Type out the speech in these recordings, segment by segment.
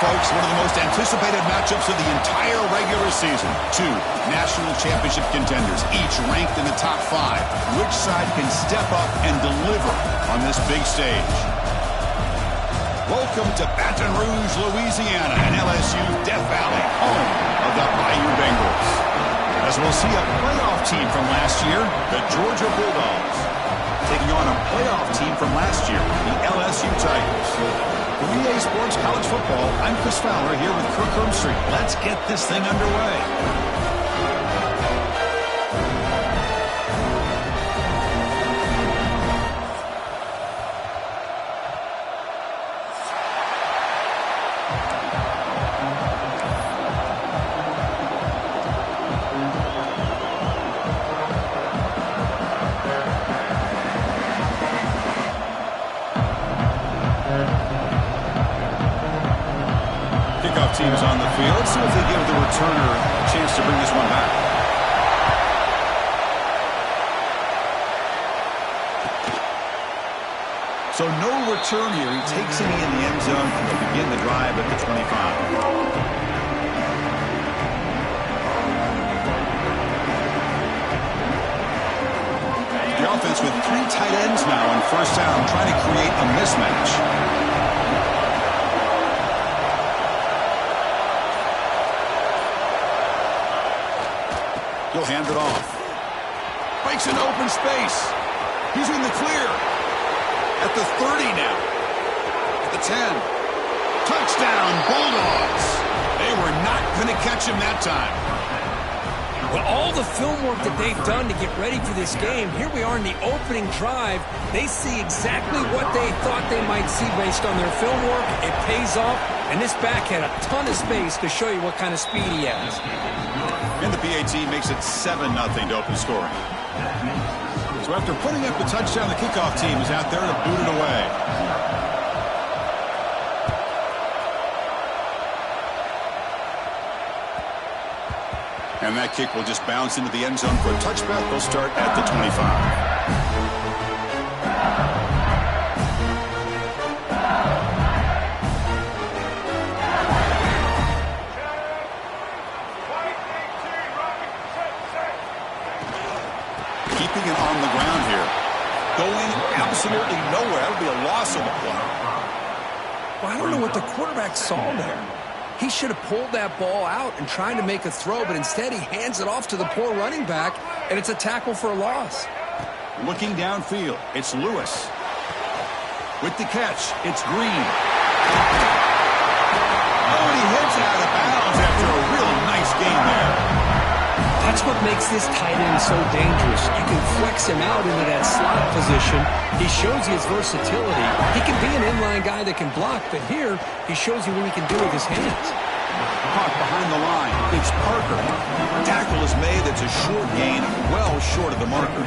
folks, one of the most anticipated matchups of the entire regular season. Two national championship contenders, each ranked in the top 5. Which side can step up and deliver on this big stage? Welcome to Baton Rouge, Louisiana, and LSU's Death Valley, home of the Bayou Bengals. As we'll see a playoff team from last year, the Georgia Bulldogs, taking on a playoff team from last year, the LSU Tigers. For UGA Sports College Football, I'm Chris Fowler here with Kirk Hermstreet. Let's get this thing underway. Teams on the field. Let's see if they give the returner a chance to bring this one back. So no return here. He takes it in the end zone to begin the drive at the 25. The offense with 3 tight ends now on first down, trying to create a mismatch. He'll hand it off. Breaks an open space. He's in the clear. At the 30 now. At the 10. Touchdown, Bulldogs. They were not going to catch him that time. Well, all the film work that they've done to get ready for this game, here we are in the opening drive. They see exactly what they thought they might see based on their film work. It pays off, and this back had a ton of space to show you what kind of speed he has. And the PAT makes it 7-0 to open scoring. So after putting up the touchdown, the kickoff team is out there to boot it away. And that kick will just bounce into the end zone for a touchback. They'll start at the 25. Keeping it on the ground here. Going absolutely nowhere. That would be a loss of the play. Well, I don't know what the quarterback saw there. He should have pulled that ball out and tried to make a throw, but instead he hands it off to the poor running back, and it's a tackle for a loss. Looking downfield, it's Lewis. With the catch, it's Green. Oh, and he hits out of bounds after a real nice game there. That's what makes this tight end so dangerous. You can flex him out into that slot position. He shows you his versatility. He can be an inline guy that can block, but here he shows you what he can do with his hands. Caught behind the line. It's Parker. Tackle is made. It's a short gain, well short of the marker.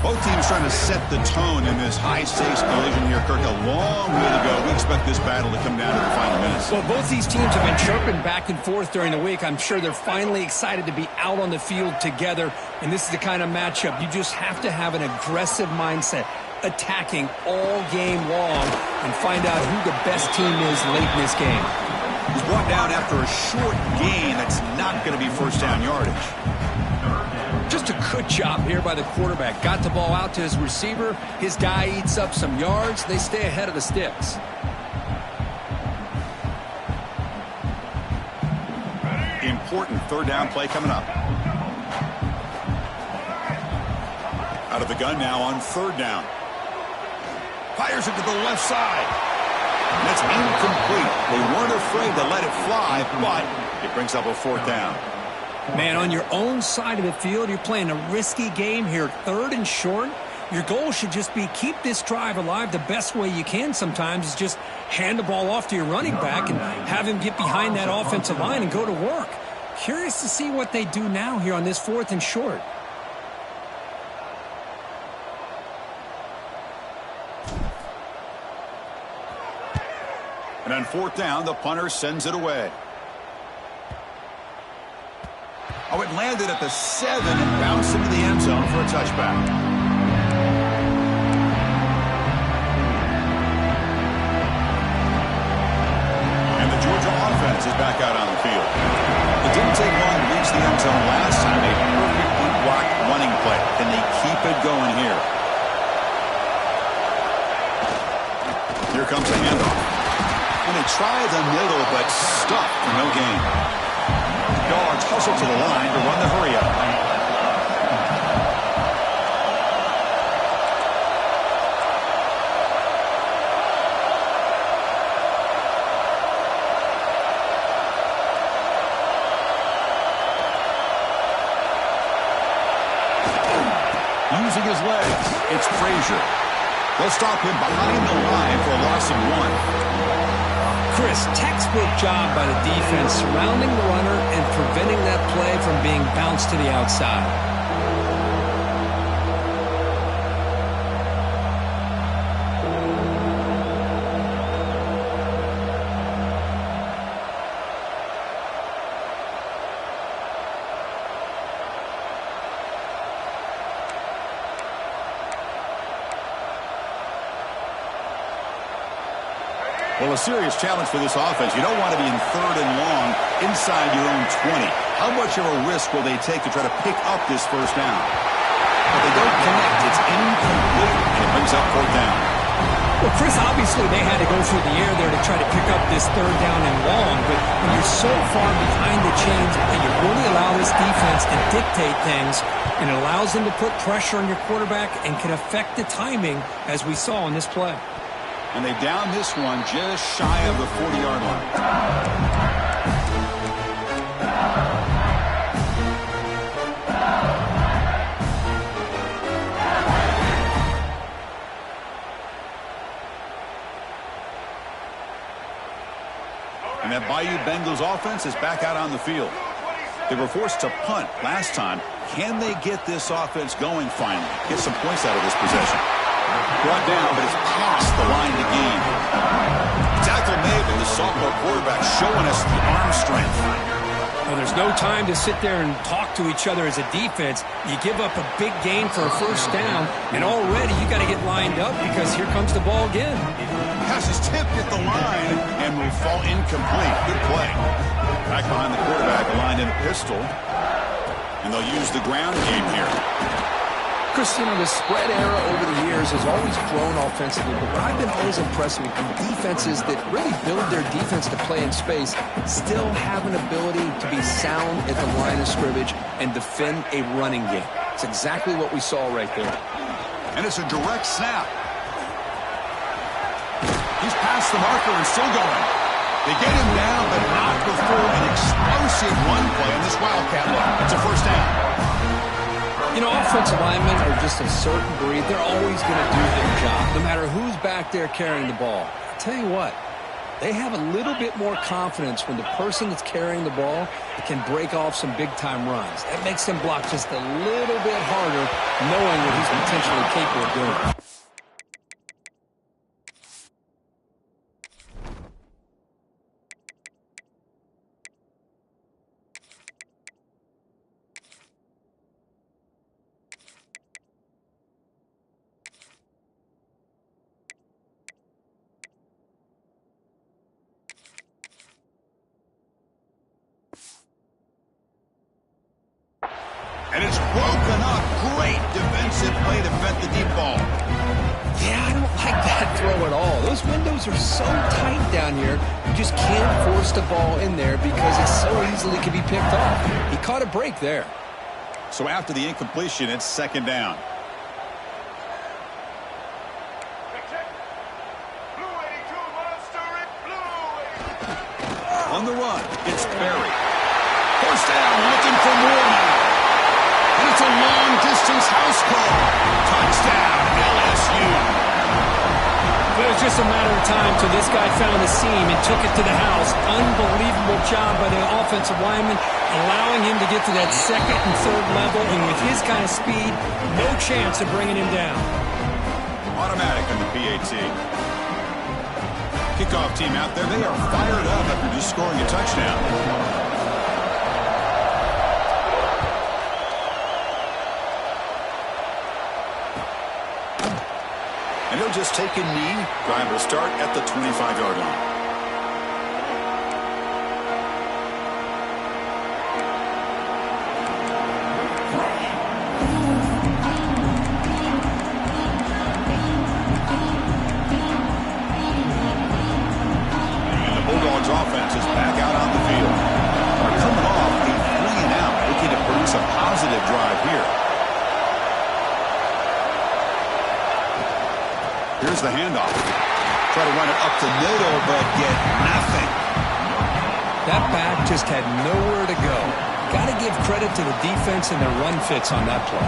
Both teams trying to set the tone in this high-stakes collision here, Kirk. A long way to go. We expect this battle to come down to the final minutes. Well, both these teams have been chirping back and forth during the week. I'm sure they're finally excited to be out on the field together. And this is the kind of matchup you just have to have an aggressive mindset, attacking all game long, and find out who the best team is late in this game. He's brought down after a short gain that's not going to be first down yardage. Just a good job here by the quarterback. Got the ball out to his receiver. His guy eats up some yards. They stay ahead of the sticks. Important third down play coming up. Out of the gun now on third down. Fires it to the left side. And it's incomplete. They weren't afraid to let it fly, but it brings up a fourth down. Man, on your own side of the field, you're playing a risky game here, 3rd and short. Your goal should just be keep this drive alive the best way you can sometimes is just hand the ball off to your running back and have him get behind that offensive line and go to work. Curious to see what they do now here on this 4th and short. And on 4th down, the punter sends it away. Oh, it landed at the 7 and bounced into the end zone for a touchback. And the rapid going here. Here comes the handoff. And they try the middle, but stuck for no gain. Guards hustle to the line to run the hurry up. Using his legs, it's Frazier. They'll stop him behind the line for a loss of 1. Chris, textbook job by the defense surrounding the runner and preventing that play from being bounced to the outside. Well, a serious challenge for this offense. You don't want to be in 3rd and long inside your own 20. How much of a risk will they take to try to pick up this first down? But they don't connect. It's incomplete. It brings up 4th down. Well, Chris, obviously they had to go through the air there to try to pick up this 3rd down and long, but when you're so far behind the chains and you really allow this defense to dictate things, and it allows them to put pressure on your quarterback and can affect the timing, as we saw in this play. And they down this one just shy of the 40-yard line. And that Bayou Bengals offense is back out on the field. They were forced to punt last time. Can they get this offense going finally? Get some points out of this possession. Brought down, but it's past the line to gain. Tackle made, and the sophomore quarterback showing us the arm strength. Well, there's no time to sit there and talk to each other as a defense. You give up a big gain for a first down, and already you got to get lined up because here comes the ball again. Pass is tipped at the line and will fall incomplete. Good play. Back behind the quarterback, aligned in a pistol. And they'll use the ground game here. Chris, you know, the spread era over the years has always grown offensively, but what I've been always impressed with are defenses that really build their defense to play in space, still have an ability to be sound at the line of scrimmage and defend a running game. It's exactly what we saw right there. And it's a direct snap. He's past the marker and still going. They get him down, but not before an explosive run play on this Wildcat look. It's a first down. You know, offensive linemen are just a certain breed. They're always going to do their job, no matter who's back there carrying the ball. I tell you what, they have a little bit more confidence when the person that's carrying the ball can break off some big-time runs. That makes them block just a little bit harder, knowing what he's potentially capable of doing. And it's broken up. Great defensive play to vet the deep ball. Yeah, I don't like that throw at all. Those windows are so tight down here, you just can't force the ball in there because it so easily can be picked off. He caught a break there. So after the incompletion, it's second down. On the run, it's Berry. First down, looking for more now. And it's a long-distance house call. Touchdown, LSU. It was just a matter of time till this guy found the seam and took it to the house. Unbelievable job by the offensive lineman, allowing him to get to that second and third level. And with his kind of speed, no chance of bringing him down. Automatic on the PAT. Kickoff team out there, they are fired up after just scoring a touchdown. And he'll just take a knee. Drive will start at the 25-yard line. the handoff. Try to run it up the middle, but get nothing. That back just had nowhere to go. Got to give credit to the defense and their run fits on that play.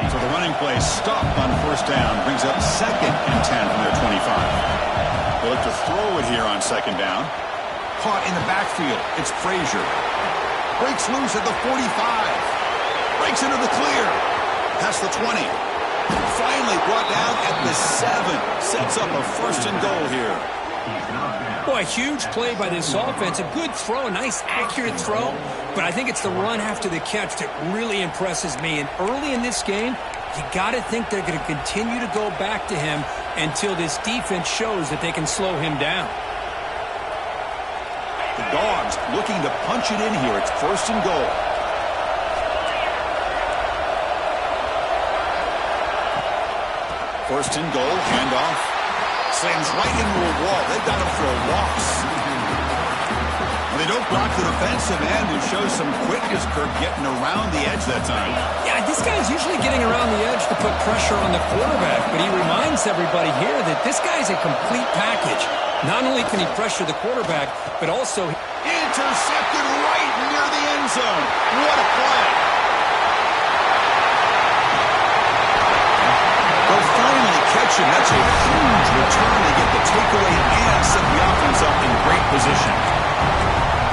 So the running play stopped on first down. Brings up 2nd and 10 from their 25. They look to throw it here on 2nd down. Caught in the backfield. It's Frazier. Breaks loose at the 45. Breaks into the clear. Past the 20. Finally brought down at the 7. Sets up a 1st and goal here. Boy, a huge play by this offense. A good throw, a nice accurate throw. But I think it's the run after the catch that really impresses me. And early in this game, you got to think they're going to continue to go back to him until this defense shows that they can slow him down. The Dogs looking to punch it in here. It's 1st and goal. First and goal, handoff. Slams right into a wall. They've got him for a loss. And they don't block the defensive end, who shows some quickness, Kirk, getting around the edge that time. Yeah, this guy's usually getting around the edge to put pressure on the quarterback, but he reminds everybody here that this guy's a complete package. Not only can he pressure the quarterback, but also intercepted right near the end zone. What a play. They'll finally catch him. That's a huge return to get the takeaway and set the offense up in great position.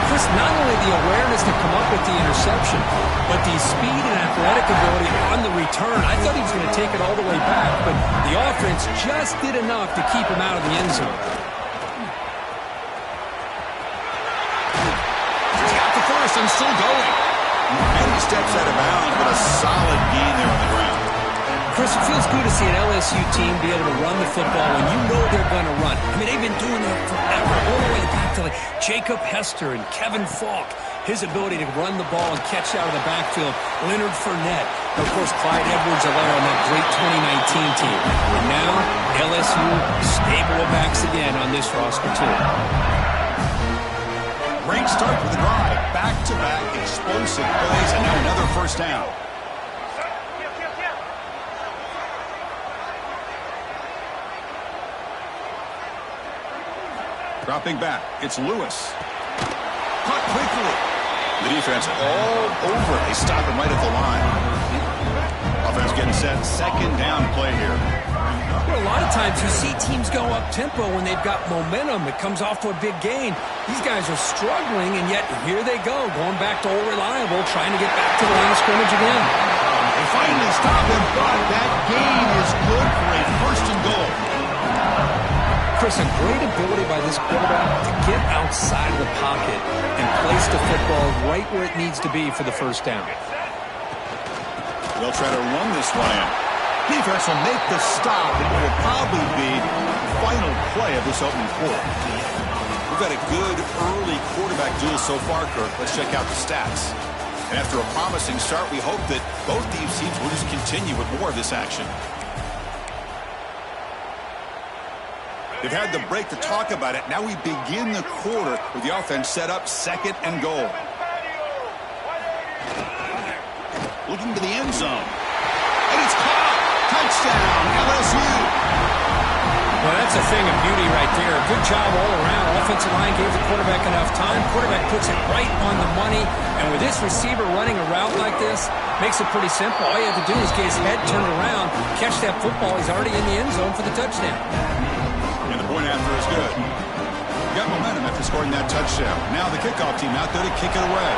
Chris, not only the awareness to come up with the interception, but the speed and athletic ability on the return. I thought he was going to take it all the way back, but the offense just did enough to keep him out of the end zone. He's got the first and still going. And he steps out of bounds, but a solid gain there on the ground. Chris, it feels good to see an LSU team be able to run the football when you know they're going to run. I mean, they've been doing that forever, all the way back to like Jacob Hester and Kevin Falk. His ability to run the ball and catch out of the backfield. Leonard Fournette. And, of course, Clyde Edwards-Helaire on that great 2019 team. And now, LSU stable of backs again on this roster, too. Great start to the drive. Back-to-back explosive plays, and now another 1st down. Dropping back, it's Lewis. Caught quickly. The defense all over. They stop him right at the line. Offense getting set. 2nd down play here. Well, a lot of times you see teams go up-tempo when they've got momentum. It comes off to a big gain. These guys are struggling, and yet here they go, going back to old reliable, trying to get back to the line of scrimmage again. They finally stop him, but that gain is good for a 1st and goal. Chris, a great ability by this quarterback to get outside of the pocket and place the football right where it needs to be for the 1st down. They'll try to run this one in. Defense will make the stop, and it will probably be the final play of this opening quarter. We've got a good early quarterback duel so far, Kirk. Let's check out the stats. And after a promising start, we hope that both these teams will just continue with more of this action. They've had the break to talk about it. Now we begin the quarter with the offense set up 2nd and goal. Looking to the end zone. And it's caught. Touchdown, LSU. Well, that's a thing of beauty right there. Good job all around. Offensive line gave the quarterback enough time. Quarterback puts it right on the money. And with this receiver running a route like this, makes it pretty simple. All you have to do is get his head turned around, catch that football. He's already in the end zone for the touchdown. And the point after is good. Got momentum after scoring that touchdown. Now the kickoff team out there to kick it away.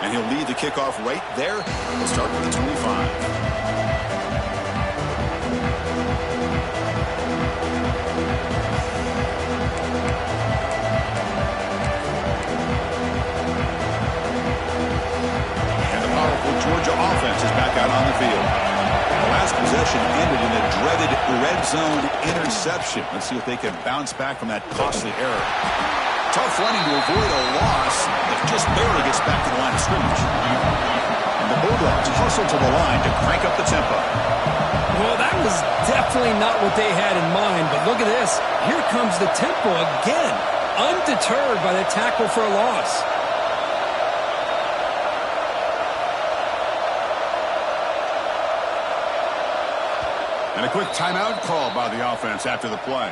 And he'll lead the kickoff right there. We'll start with the 25. Georgia offense is back out on the field. The last possession ended in a dreaded red zone interception. Let's see if they can bounce back from that costly error. Tough running to avoid a loss that just barely gets back to the line of scrimmage. And the Bulldogs hustle to the line to crank up the tempo. Well, that was definitely not what they had in mind, but look at this. Here comes the tempo again, undeterred by the tackle for a loss. And a quick timeout called by the offense after the play.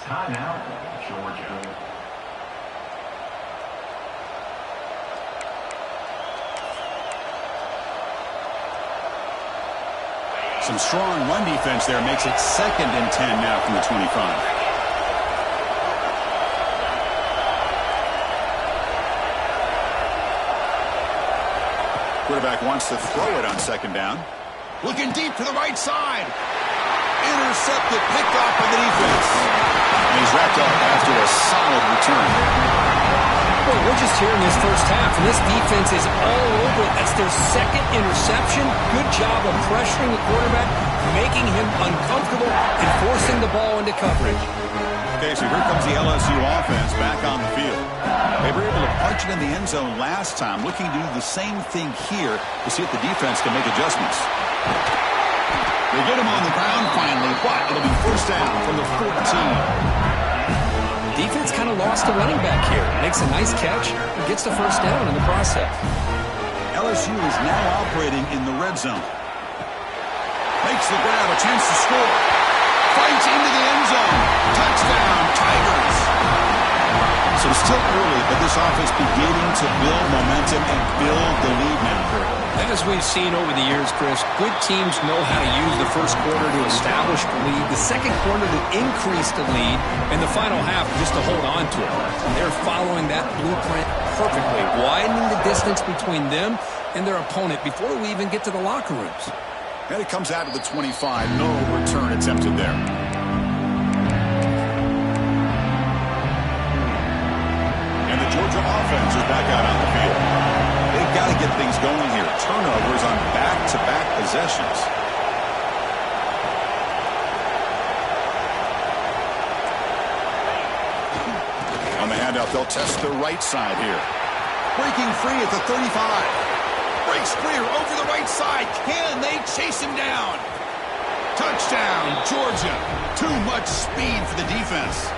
Timeout, Georgia. Some strong run defense there makes it 2nd and 10 now from the 25. Quarterback wants to throw it on 2nd down. Looking deep to the right side. Intercepted, picked off by the defense. And he's wrapped up after a solid return. Well, we're just here in this first half, and this defense is all over it. That's their 2nd interception. Good job of pressuring the quarterback, making him uncomfortable, and forcing the ball into coverage. Okay, so here comes the LSU offense back on the field. They were able to punch it in the end zone last time, looking to do the same thing here to see if the defense can make adjustments. They get him on the ground finally, but it'll be 1st down from the 14. Defense kind of lost a running back here. Makes a nice catch and gets the 1st down in the process. LSU is now operating in the red zone. Makes the grab, a chance to score. Fights into the end zone. Touchdown, Tigers. So still early, but this offense beginning to build momentum and build the lead now, Kurt. As we've seen over the years, Chris, good teams know how to use the first quarter to establish the lead, the second quarter to increase the lead, and the final half just to hold on to it. They're following that blueprint perfectly, widening the distance between them and their opponent before we even get to the locker rooms. And it comes out of the 25. No return attempted there. And the Georgia offense is back out on the field. They've got to get things going here. Turnovers on back-to-back possessions. On the handout, they'll test the right side here. Breaking free at the 35. Breaks clear over the right side. Can they chase him down? Touchdown, Georgia. Too much speed for the defense.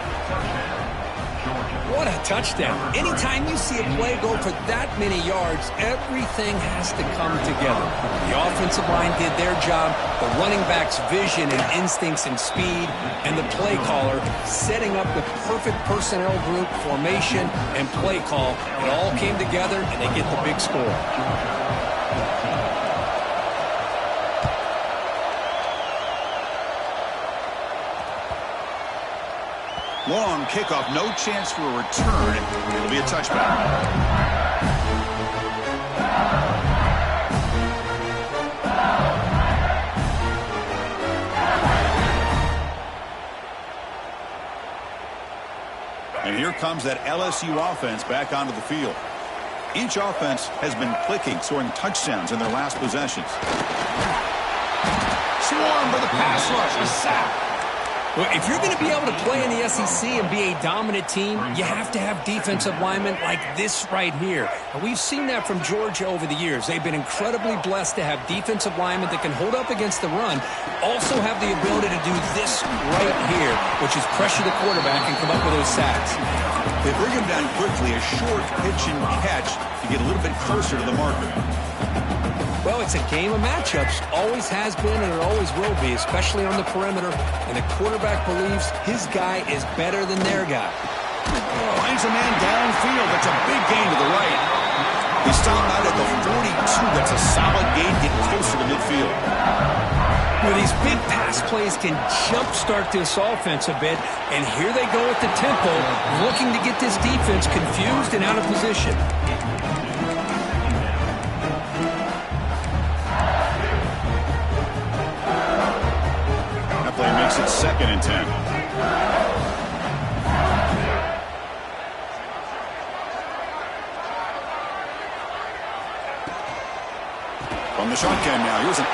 What a touchdown. Anytime you see a play go for that many yards, everything has to come together. The offensive line did their job, the running back's vision and instincts and speed, and the play caller setting up the perfect personnel group, formation, and play call. It all came together, and they get the big score. Long kickoff, no chance for a return. It'll be a touchback. And here comes that LSU offense back onto the field. Each offense has been clicking, scoring touchdowns in their last possessions. Swarmed by the pass rush, a sack. Well, if you're going to be able to play in the SEC and be a dominant team, you have to have defensive linemen like this right here. And we've seen that from Georgia over the years. They've been incredibly blessed to have defensive linemen that can hold up against the run, also have the ability to do this right here, which is pressure the quarterback and come up with those sacks. They bring him down quickly, a short pitch and catch to get a little bit closer to the marker. Well, it's a game of matchups. Always has been and it always will be, especially on the perimeter. And the quarterback believes his guy is better than their guy. Finds a man downfield. That's a big gain to the right. He stopped out at the 42. That's a solid gain, getting closer to midfield. Well, these big pass plays can jumpstart this offense a bit. And here they go at the tempo, looking to get this defense confused and out of position. Play makes it 2nd and 10. From the shotgun now, here's an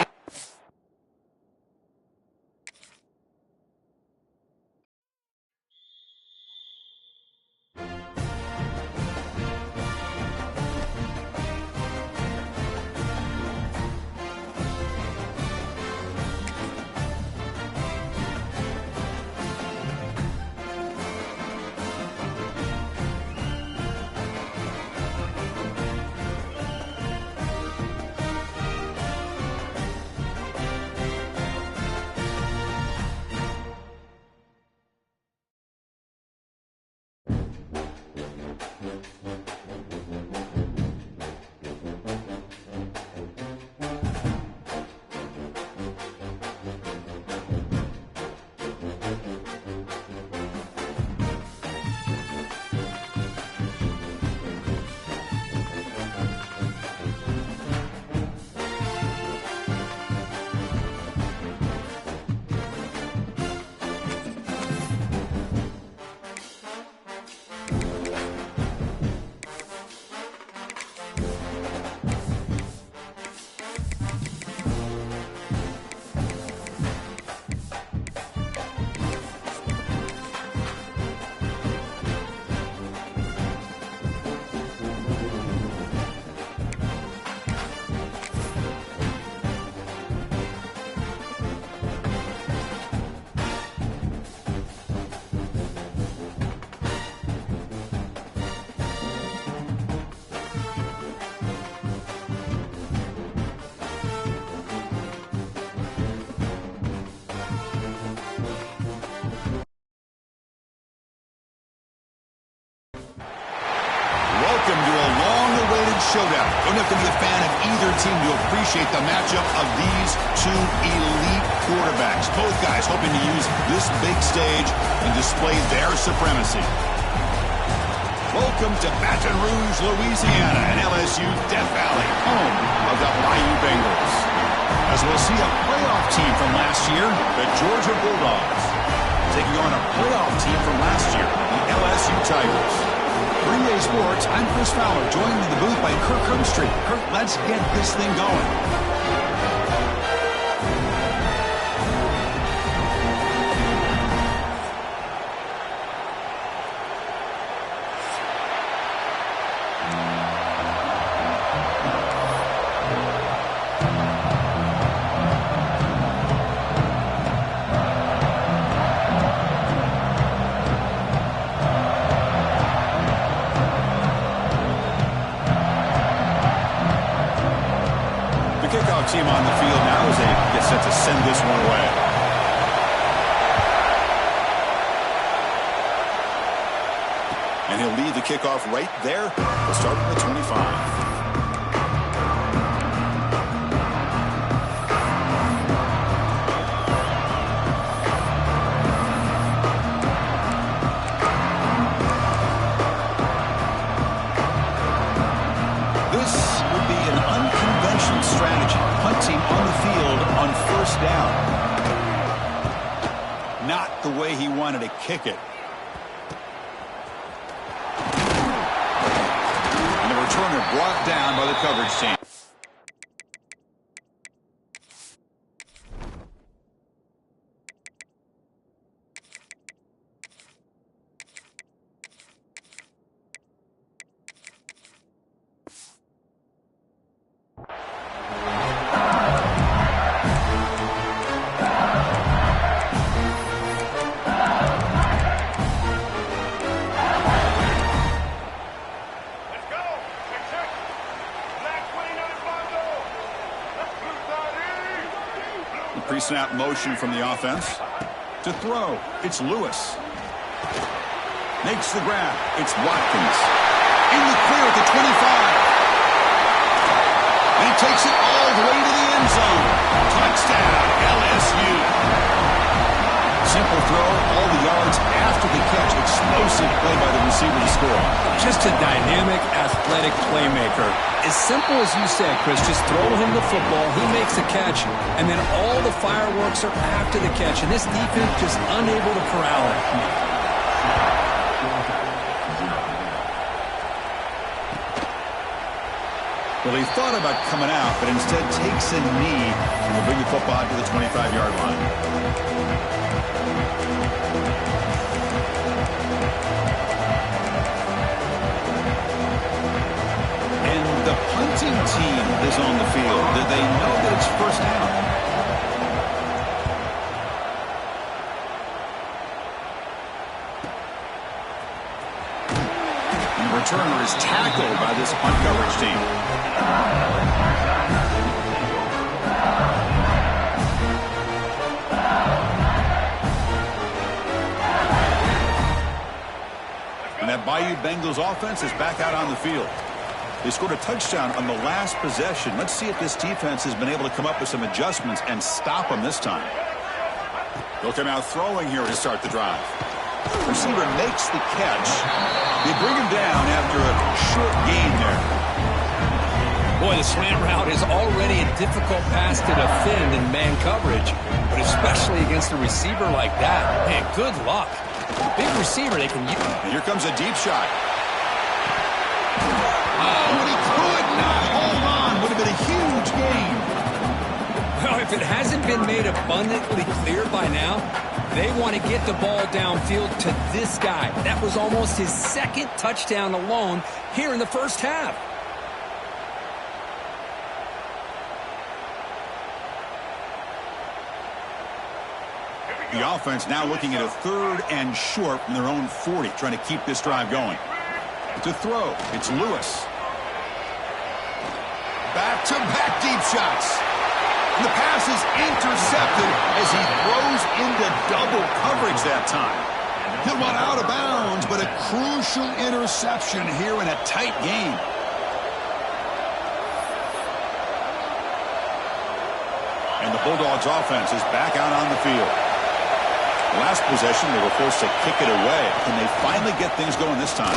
showdown. Don't have to be a fan of either team to appreciate the matchup of these two elite quarterbacks. Both guys hoping to use this big stage and display their supremacy. Welcome to Baton Rouge, Louisiana, and LSU Death Valley, home of the Bayou Bengals. As we'll see a playoff team from last year, the Georgia Bulldogs, taking on a playoff team from last year, the LSU Tigers. For EA Sports, I'm Chris Fowler, joined in the booth by Kirk Herbstreit. Kirk, let's get this thing going. Team on the field now as they get set to send this one away. And he'll lead the kickoff right there. We'll start from the 25. Strategy, punting on the field on first down. Not the way he wanted to kick it. And the returner brought down by the coverage team. Pre-snap motion from the offense. To throw, it's Lewis. Makes the grab, it's Watkins. In the clear at the 25. And he takes it all the way to the end zone. Touchdown, LSU. Simple throw, all the yards after the catch. Explosive play by the receiver to score. Just a dynamic, athletic playmaker. As simple as you said, Chris, just throw him the football, he makes the catch, and then all the fireworks are after the catch, and this defense just unable to corral it. Well, he thought about coming out, but instead takes a knee and will bring the football to the 25-yard line. The punting team is on the field. Do they know that it's first down? The returner is tackled by this punt coverage team. And that Bayou Bengals offense is back out on the field. They scored a touchdown on the last possession. Let's see if this defense has been able to come up with some adjustments and stop them this time. They'll come out throwing here to start the drive. Receiver makes the catch. They bring him down after a short gain there. Boy, the slant route is already a difficult pass to defend in man coverage, but especially against a receiver like that. Man, good luck. Big receiver they can use. And here comes a deep shot. But he could not hold on. Would have been a huge gain. Well, if it hasn't been made abundantly clear by now, they want to get the ball downfield to this guy. That was almost his second touchdown alone here in the first half. The offense now looking at a 3rd and short from their own 40, trying to keep this drive going. To throw, it's Lewis. Back-to-back deep shots. And the pass is intercepted as he throws into double coverage that time. He'll run out of bounds, but a crucial interception here in a tight game. Bulldogs offense is back out on the field. Last possession, they were forced to kick it away. Can they finally get things going this time?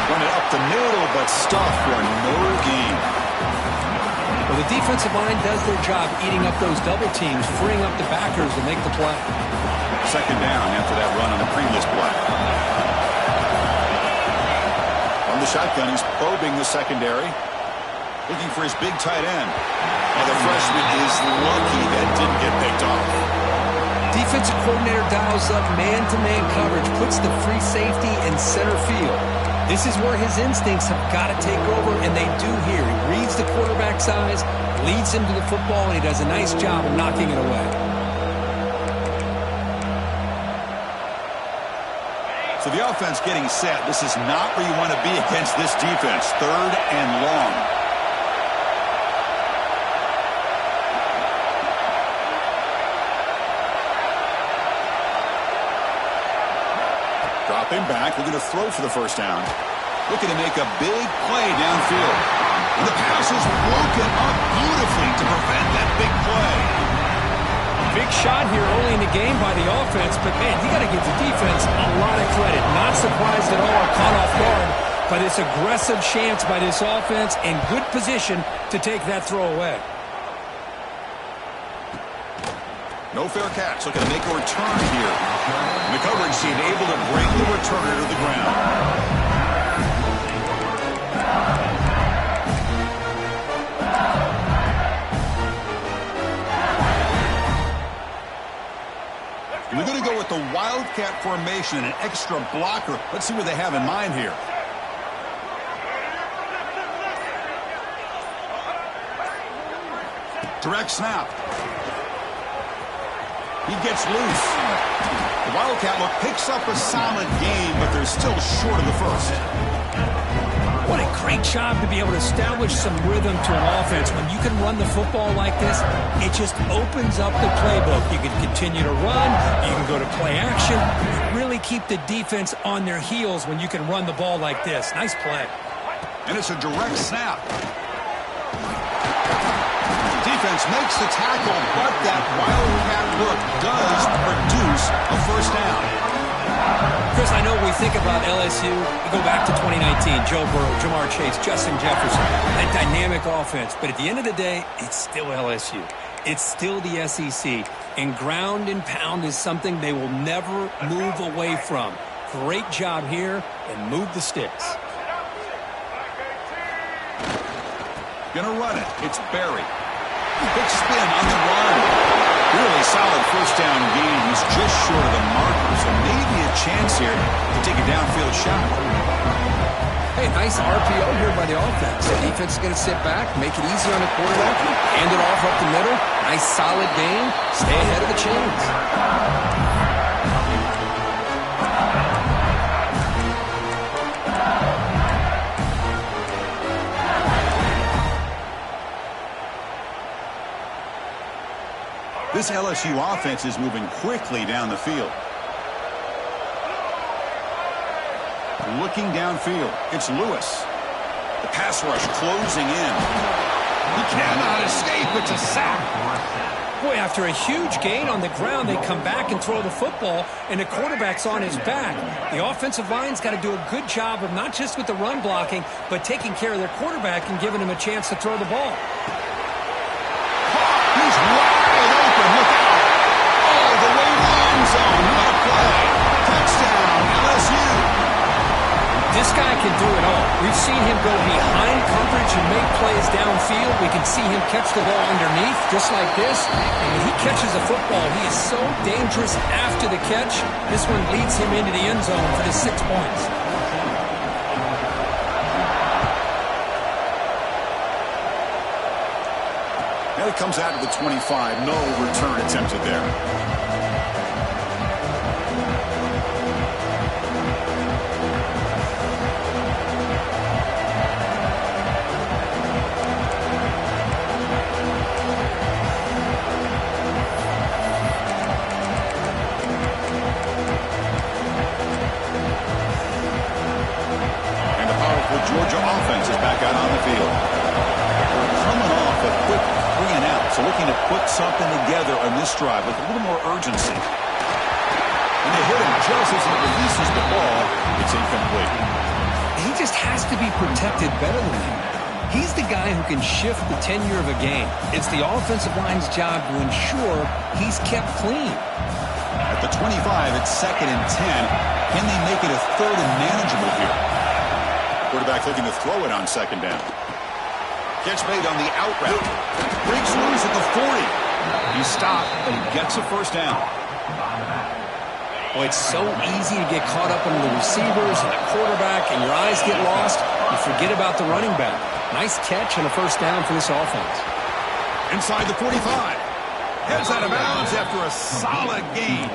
Run it up the middle, but stuffed for no gain. Well, the defensive line does their job eating up those double teams, freeing up the backers to make the play. Second down after that run on the previous play. From the shotgun, he's probing the secondary, looking for his big tight end. And the freshman is lucky that didn't get picked off. Defensive coordinator dials up man-to-man coverage, puts the free safety in center field. This is where his instincts have got to take over, and they do here. He reads the quarterback's eyes, leads him to the football, and he does a nice job of knocking it away. So the offense getting set. This is not where you want to be against this defense. Third and long. Dropping back, looking to throw for the first down. Looking to make a big play downfield. And the pass is broken up beautifully to prevent that big play. Big shot here early in the game by the offense, but man, you got to give the defense a lot of credit. Not surprised at all, caught off guard by this aggressive chance by this offense and good position to take that throw away. No fair catch, looking to make a return here. And the coverage team able to bring the returner to the ground. We're going to go with the Wildcat formation and an extra blocker. Let's see what they have in mind here. Direct snap. He gets loose. The Wildcat look picks up a solid gain, but they're still short of the first. What a great job to be able to establish some rhythm to an offense. When you can run the football like this, it just opens up the playbook. You can continue to run. You can go to play action. Really keep the defense on their heels when you can run the ball like this. Nice play. And it's a direct snap. Defense makes the tackle, but that Wildcat look does produce a first down. Chris, I know we think about LSU, we go back to 2019, Joe Burrow, Jamar Chase, Justin Jefferson, that dynamic offense. But at the end of the day, it's still LSU. It's still the SEC. And ground and pound is something they will never move away from. Great job here, and move the sticks. Gonna run it. It's Barry. Big spin on the run. Really solid first down gain. He's just short of the marker, so maybe a chance here to take a downfield shot. Hey, nice RPO here by the offense. The defense is going to sit back, make it easy on the quarterback, hand it off up the middle. Nice solid gain. Stay ahead of the chains. This LSU offense is moving quickly down the field. Looking downfield, it's Lewis. The pass rush closing in. He cannot escape. It's a sack. Boy, after a huge gain on the ground, they come back and throw the football, and the quarterback's on his back. The offensive line's got to do a good job of not just with the run blocking, but taking care of their quarterback and giving him a chance to throw the ball. He's wide open. Look out. All the way to the end zone. What a play. Touchdown, LSU. This guy can do it all. We've seen him go behind coverage and make plays downfield. We can see him catch the ball underneath, just like this. And when he catches a football, he is so dangerous after the catch. This one leads him into the end zone for the 6 points. Now he comes out to the 25. No return attempted there. And the powerful Georgia offense is back out on the field. Coming off a quick 3-and-out, so looking to put something together on this drive with a little more urgency. And they hit him just as he releases the ball. It's incomplete. He just has to be protected better than that. He's the guy who can shift the tenure of a game. It's the offensive line's job to ensure he's kept clean. At the 25, it's 2nd and 10. Can they make it a 3rd and manageable here? Quarterback looking to throw it on 2nd down. Catch made on the out route. Breaks loose at the 40. He stopped, but he gets a 1st down. Boy, it's so easy to get caught up in the receivers and the quarterback, and your eyes get lost. You forget about the running back. Nice catch and a 1st down for this offense. Inside the 45. Heads out of bounds after a solid gain.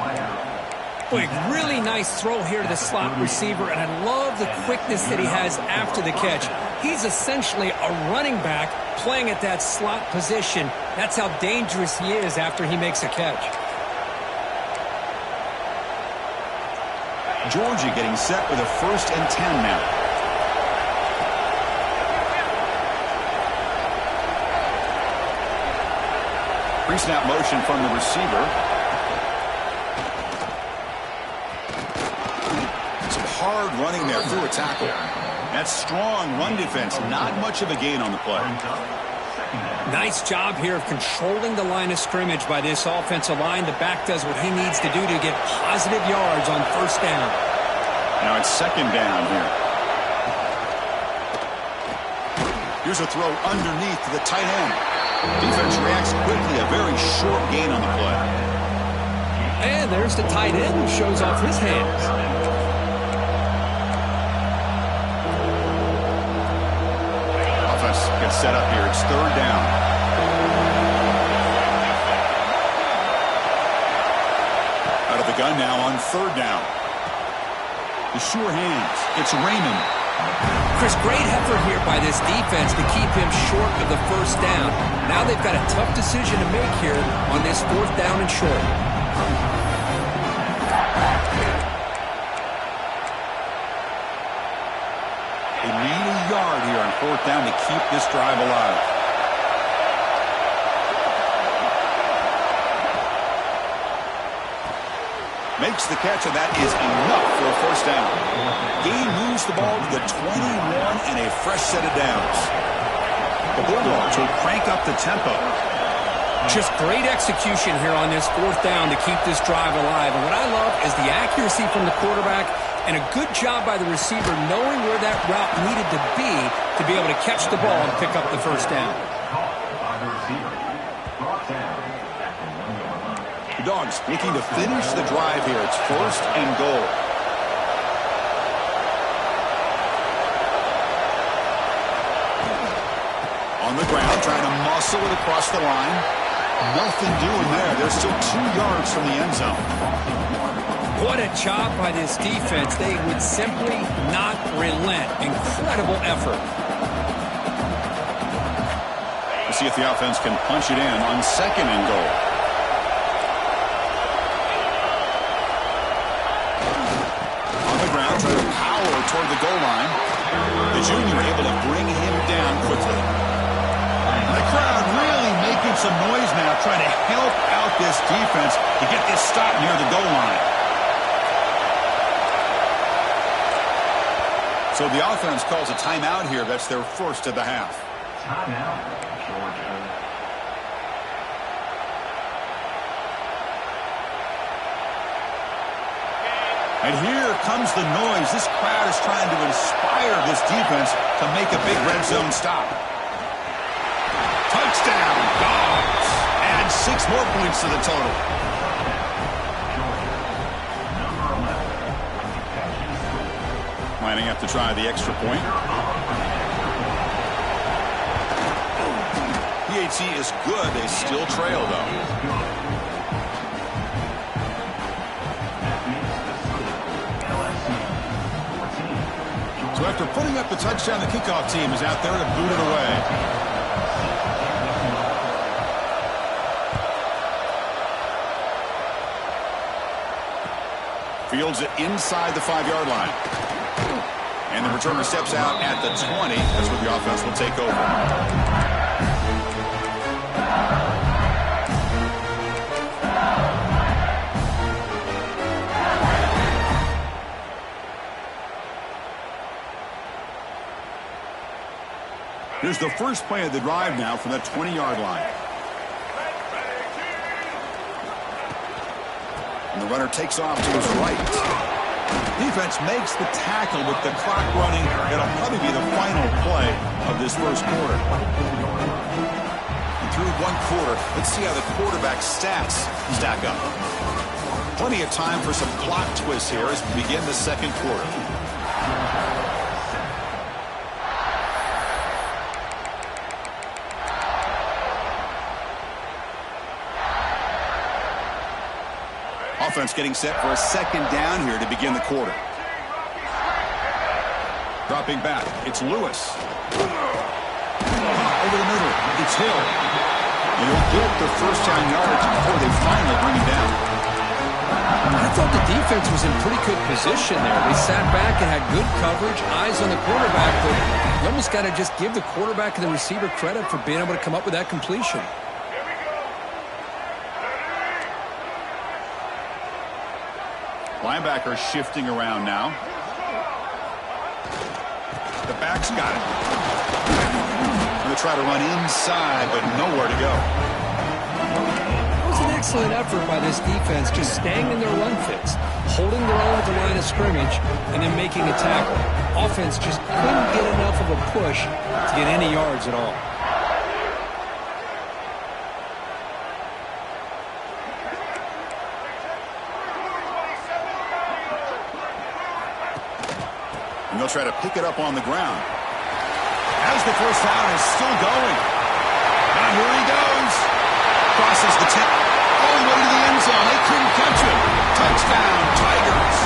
Boy, really nice throw here to the slot receiver, and I love the quickness that he has after the catch. He's essentially a running back playing at that slot position. That's how dangerous he is after he makes a catch. Georgia getting set with a 1st and 10 now. Pre-snap motion from the receiver. Some hard running there through a tackle. That's strong run defense. Not much of a gain on the play. Nice job here of controlling the line of scrimmage by this offensive line. The back does what he needs to do to get positive yards on 1st down. Now it's 2nd down here. Here's a throw underneath to the tight end. Defense reacts quickly. A very short gain on the play. And there's the tight end who shows off his hands. Offense gets set up here. It's 3rd down. Out of the gun now on 3rd down. The sure hands. It's Raymond. Chris, great effort here by this defense to keep him short of the 1st down. Now they've got a tough decision to make here on this 4th down and short. They need a yard here on 4th down to keep this drive alive. Makes the catch, and that is enough for a 1st down. Gain moves the ball to the 21 and a fresh set of downs. The Bulldogs will crank up the tempo. Just great execution here on this 4th down to keep this drive alive. And what I love is the accuracy from the quarterback and a good job by the receiver knowing where that route needed to be able to catch the ball and pick up the 1st down. The Dogs looking to finish the drive here. It's 1st and goal. On the ground, trying to muscle it across the line. Nothing doing there. They're still 2 yards from the end zone. What a job by this defense. They would simply not relent. Incredible effort. We'll see if the offense can punch it in on 2nd and goal. On the ground, trying to power toward the goal line. The junior able to bring him down quickly. The crowd really making some noise now, trying to help out this defense to get this stop near the goal line. So the offense calls a timeout here. That's their 1st of the half. Timeout, Georgia. And here comes the noise. This crowd is trying to inspire this defense to make a big red zone stop. Touchdown, Dogs. Add 6 more points to the total. Lining up to try the extra point. PAT is good. They still trail, though. So after putting up the touchdown, the kickoff team is out there to boot it away. Fields it inside the 5-yard line. And the returner steps out at the 20. That's where the offense will take over. Here's the first play of the drive now from the 20-yard line. And the runner takes off to his right. Defense makes the tackle with the clock running. It'll probably be the final play of this first quarter. And through one quarter, let's see how the quarterback's stats stack up. Plenty of time for some plot twists here as we begin the second quarter. Offense getting set for a second down here to begin the quarter. Dropping back, it's Lewis. Over the middle, it's Hill. And he'll get the first down yards before they finally bring him down. I thought the defense was in pretty good position there. They sat back and had good coverage, eyes on the quarterback, but you almost got to just give the quarterback and the receiver credit for being able to come up with that completion. Linebacker shifting around now. The back's got it. Going to try to run inside, but nowhere to go. It was an excellent effort by this defense, just staying in their run fits, holding their own at the line of scrimmage, and then making a tackle. Offense just couldn't get enough of a push to get any yards at all. And they'll try to pick it up on the ground. As the first down is still going. Now here he goes. Crosses the 10. All the way to the end zone. They couldn't catch him. Touchdown, Tigers.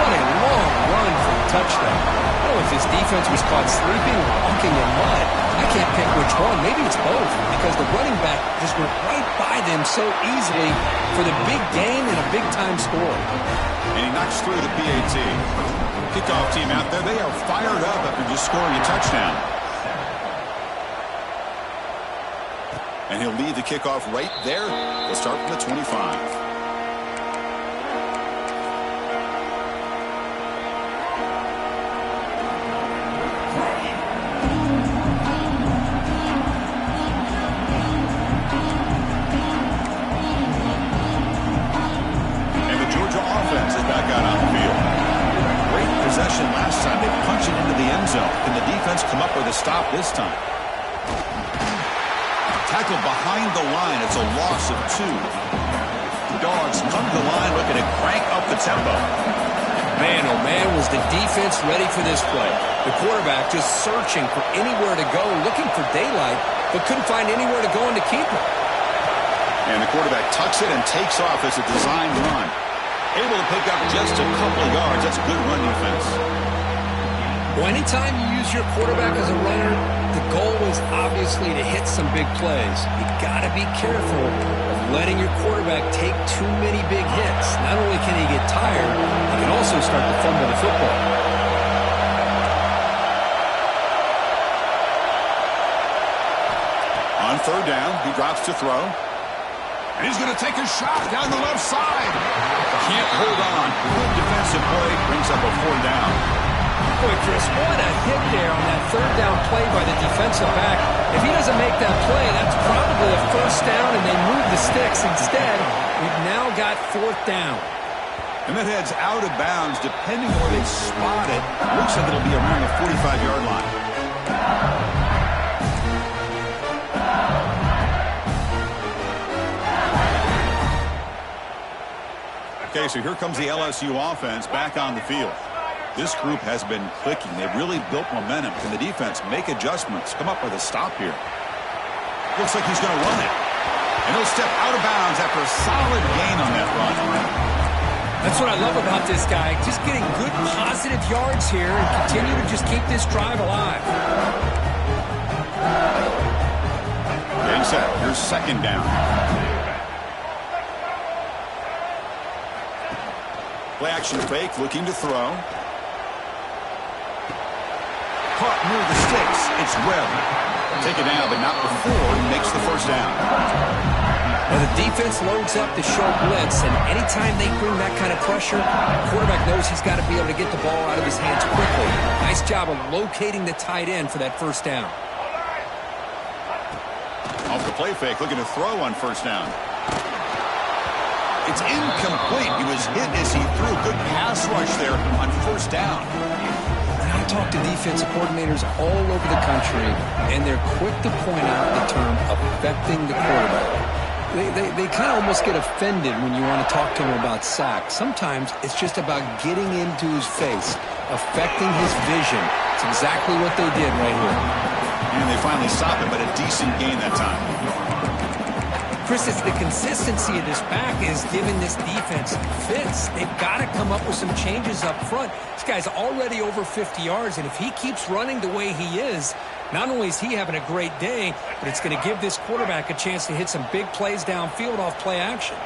What a long run for the touchdown. I don't know if his defense was caught sleeping or walking in mud. I can't pick which one. Maybe it's both, because the running back just went right by them so easily for the big gain and a big-time score. And he knocks through the PAT. Kickoff team out there, they are fired up after just scoring a touchdown. And he'll lead the kickoff right there. They'll start from the 25. Last time they punched it into the end zone. Can the defense come up with a stop this time? Tackled behind the line. It's a loss of 2. The Dogs come to the line looking to crank up the tempo. Man, oh man, was the defense ready for this play. The quarterback just searching for anywhere to go, looking for daylight, but couldn't find anywhere to go and to keep him. And the quarterback tucks it and takes off as a designed run. Able to pick up just a couple of yards. That's good run defense. Well, anytime you use your quarterback as a runner, the goal is obviously to hit some big plays. You got to be careful of letting your quarterback take too many big hits. Not only can he get tired, he can also start to fumble the football. On third down, he drops to throw. And he's going to take a shot down the left side. Can't hold on. Good defensive play. Brings up a 4th down. Boy, Chris, what a hit there on that 3rd down play by the defensive back. If he doesn't make that play, that's probably a 1st down, and they move the sticks. Instead, we've now got 4th down. And that heads out of bounds. Depending on where they spot it, looks like it'll be around the 45-yard line. Okay, so here comes the LSU offense back on the field. This group has been clicking. They've really built momentum. Can the defense make adjustments, come up with a stop here? Looks like he's going to run it. And he'll step out of bounds after a solid gain on that run. That's what I love about this guy. Just getting good, positive yards here and continue to just keep this drive alive. Getting set. Here's 2nd down. Play action fake, looking to throw. Caught near the sticks. It's Webb. Take it down, but not before he makes the 1st down. Now the defense loads up to show blitz, and anytime they bring that kind of pressure, the quarterback knows he's got to be able to get the ball out of his hands quickly. Nice job of locating the tight end for that first down. Off the play fake, looking to throw on first down. It's incomplete. He was hit as he threw a good pass rush there on first down. I talk to defensive coordinators all over the country, and they're quick to point out the term affecting the quarterback. They kind of almost get offended when you want to talk to them about sacks. Sometimes it's just about getting into his face, affecting his vision. It's exactly what they did right here. And they finally stopped him, but a decent gain that time. Chris, it's the consistency of this back is giving this defense fits. They've got to come up with some changes up front. This guy's already over 50 yards, and if he keeps running the way he is, not only is he having a great day, but it's going to give this quarterback a chance to hit some big plays downfield off play action.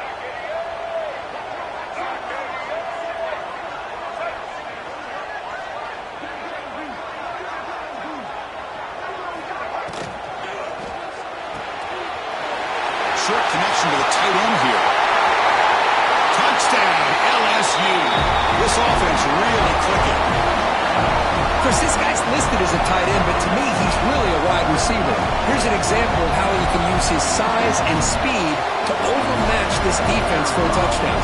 Short connection to the tight end here. Touchdown, LSU. This offense really clicking. Chris, this guy's listed as a tight end, but to me, he's really a wide receiver. Here's an example of how he can use his size and speed to overmatch this defense for a touchdown.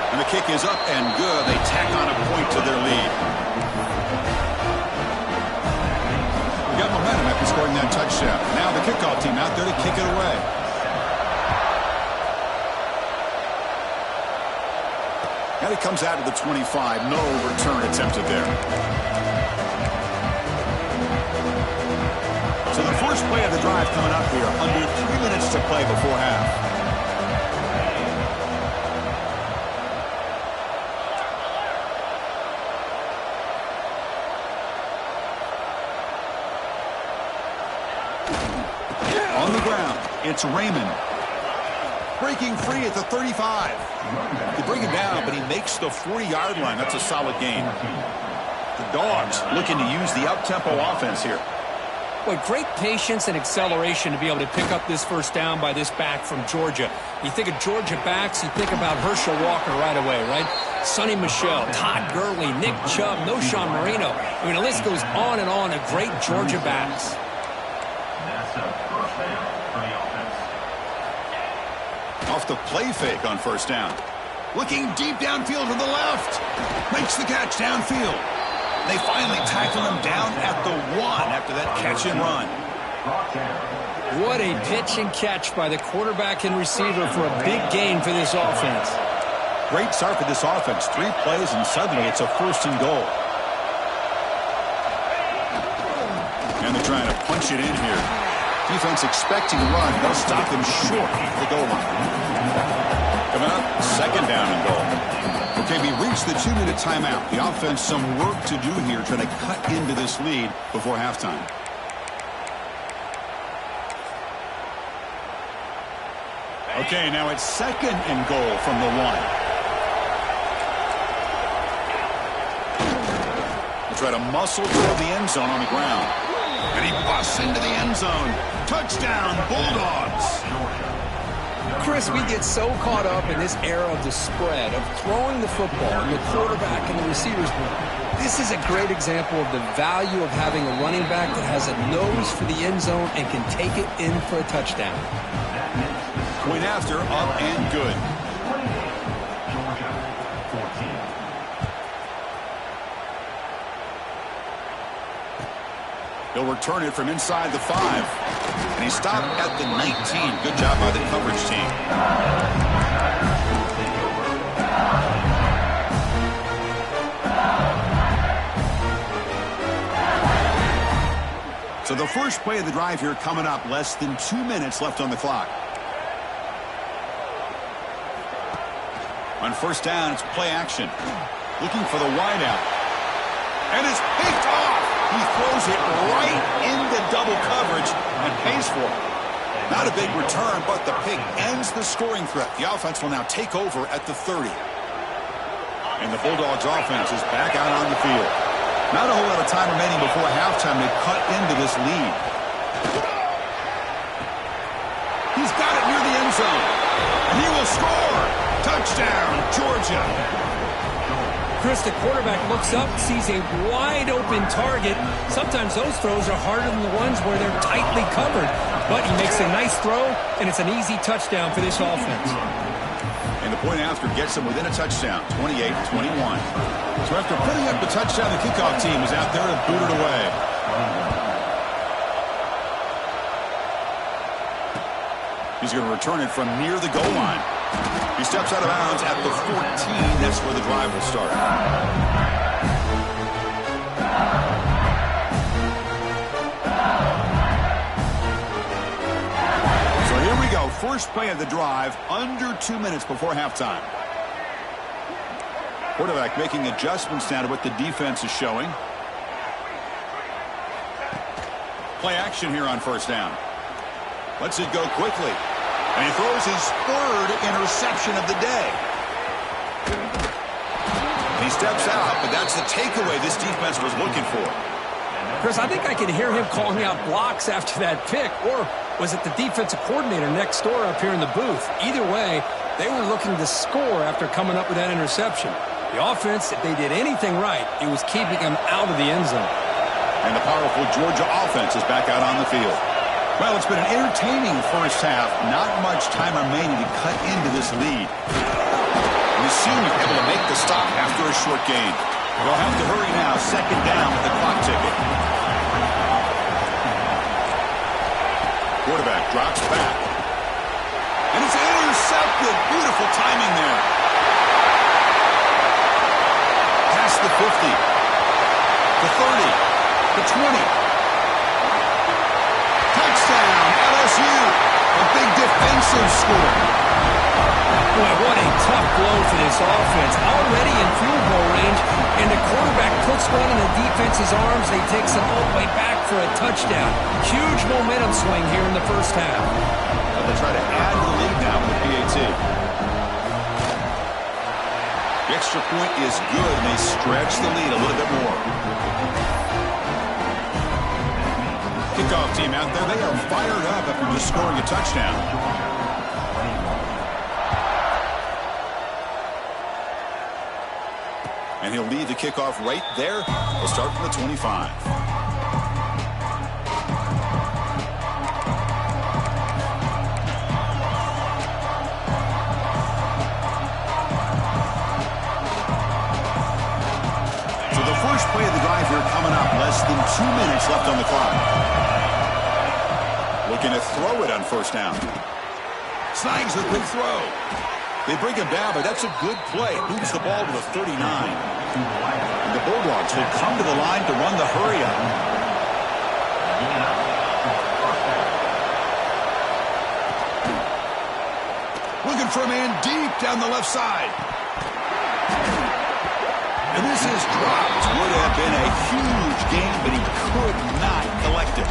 And the kick is up and good. They tack on a point to their lead. Got momentum after scoring that touchdown. Now the kickoff team out there to kick it away. Now he comes out to the 25. No return attempted there. So the first play of the drive coming up here. Under 3 minutes to play before half. On the ground, it's Raymond. Breaking free at the 35. They bring him down, but he makes the 40-yard line. That's a solid gain. The Dogs looking to use the up-tempo offense here. Boy, great patience and acceleration to be able to pick up this first down by this back from Georgia. You think of Georgia backs, you think about Herschel Walker right away, right? Sonny Michel, Todd Gurley, Nick Chubb, Noshawn Marino. I mean, the list goes on and on of great Georgia backs. Off the play fake on first down. Looking deep downfield to the left. Makes the catch downfield. They finally tackle him down at the 1 after that catch and run. What a pitch and catch by the quarterback and receiver for a big gain for this offense. Great start for this offense. 3 plays and suddenly it's a first and goal. And they're trying to punch it in here. Defense expecting a run. They'll stop him short of the goal line. Coming up, second down and goal. Okay, we reached the 2-minute timeout. The offense some work to do here trying to cut into this lead before halftime. Okay, now it's second and goal from the 1. They try to muscle toward the end zone on the ground. And he busts into the end zone. Touchdown, Bulldogs. Chris, we get so caught up in this era of the spread, of throwing the football, and the quarterback and the receivers. This is a great example of the value of having a running back that has a nose for the end zone and can take it in for a touchdown. Point after, up and good. He'll return it from inside the 5. And he stopped at the 19. Good job by the coverage team. So the first play of the drive here coming up. Less than 2 minutes left on the clock. On first down, it's play action. Looking for the wideout. And it's picked off. He throws it right into double coverage and pays for it. Not a big return, but the pick ends the scoring threat. The offense will now take over at the 30. And the Bulldogs offense is back out on the field. Not a whole lot of time remaining before halftime to cut into this lead. Touchdown, Georgia. Chris, the quarterback looks up, sees a wide-open target. Sometimes those throws are harder than the ones where they're tightly covered. But he makes a nice throw, and it's an easy touchdown for this offense. And the point after gets them within a touchdown, 28-21. So after putting up the touchdown, the kickoff team is out there to boot it away. He's going to return it from near the goal line. He steps out of bounds at the 14. That's where the drive will start. So here we go. First play of the drive, under 2 minutes before halftime. Quarterback making adjustments now to what the defense is showing. Play action here on first down. Lets it go quickly. And he throws his third interception of the day. And he steps out, but that's the takeaway this defense was looking for. Chris, I think I can hear him calling out blocks after that pick. Or was it the defensive coordinator next door up here in the booth? Either way, they were looking to score after coming up with that interception. The offense, if they did anything right, it was keeping them out of the end zone. And the powerful Georgia offense is back out on the field. Well, it's been an entertaining first half. Not much time remaining to cut into this lead. Mizzou able to make the stop after a short gain. They'll have to hurry now. Second down with the clock ticking. Quarterback drops back. And it's intercepted. Beautiful timing there. Past the 50. The 30. The 20. Touchdown, LSU. A big defensive score. Boy, what a tough blow for this offense. Already in field goal range, and the quarterback puts one in the defense's arms. They takes it all the way back for a touchdown. Huge momentum swing here in the first half. Well, they try to add to the lead now with the PAT. The extra point is good, and they stretch the lead a little bit more. Kickoff team out there, they are fired up after just scoring a touchdown. And he'll lead the kickoff right there. We'll start from the 25. So the first play of the drive here coming up. Less than 2 minutes left on the clock. Looking to throw it on first down. Snags a quick throw. They bring him down, but that's a good play. Moves the ball to the 39. And the Bulldogs will come to the line to run the hurry up. Looking for a man deep down the left side. And this is dropped. Would have been a huge gain, but he could not collect it.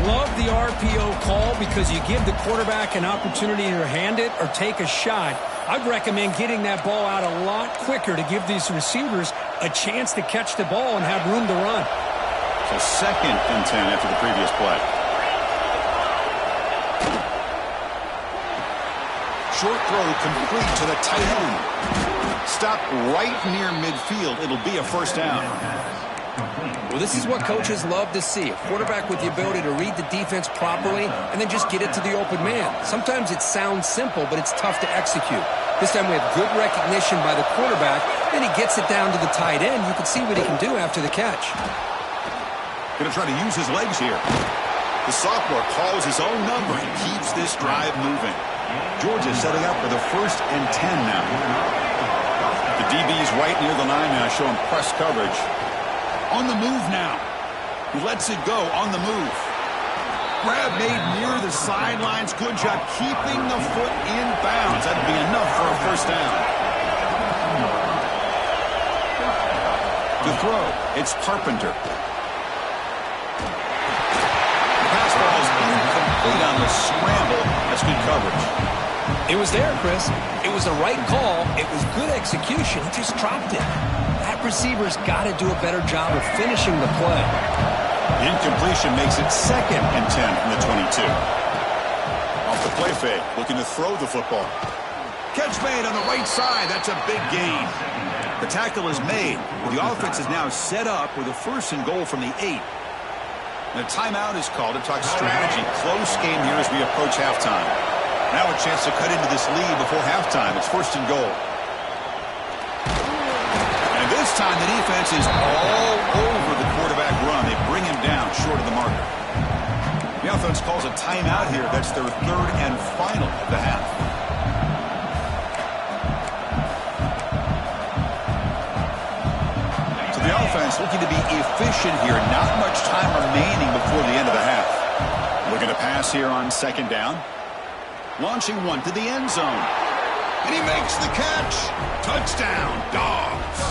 Love the RPO call because you give the quarterback an opportunity to hand it or take a shot. I'd recommend getting that ball out a lot quicker to give these receivers a chance to catch the ball and have room to run. So 2nd and 10 after the previous play. Short throw complete to the tight end. Stop right near midfield. It'll be a first down. Well, this is what coaches love to see. A quarterback with the ability to read the defense properly and then just get it to the open man. Sometimes it sounds simple, but it's tough to execute. This time we have good recognition by the quarterback. Then he gets it down to the tight end. You can see what he can do after the catch. Going to try to use his legs here. The sophomore calls his own number and keeps this drive moving. Georgia setting up for the 1st and 10 now. The DB's right near the line now, showing press coverage. On the move now. He lets it go on the move. Grab made near the sidelines. Good job keeping the foot in bounds. That'd be enough for a first down. To throw, it's Carpenter. The pass ball is incomplete on the scramble. That's good coverage. It was there, Chris. It was the right call. It was good execution. He just dropped it. That receiver's got to do a better job of finishing the play. The incompletion makes it 2nd and 10 from the 22. Off the play fake, looking to throw the football. Catch made on the right side. That's a big gain. The tackle is made. The offense is now set up with a 1st and goal from the 8. And a timeout is called to talk strategy. Close game here as we approach halftime. Now a chance to cut into this lead before halftime. It's 1st and goal. And this time the defense is all over the quarterback run. They bring him down short of the marker. The offense calls a timeout here. That's their 3rd and final of the half. So the offense looking to be efficient here. Not much time remaining before the end of the half. Looking to pass here on 2nd down. Launching one to the end zone. And he makes the catch. Touchdown, Dogs.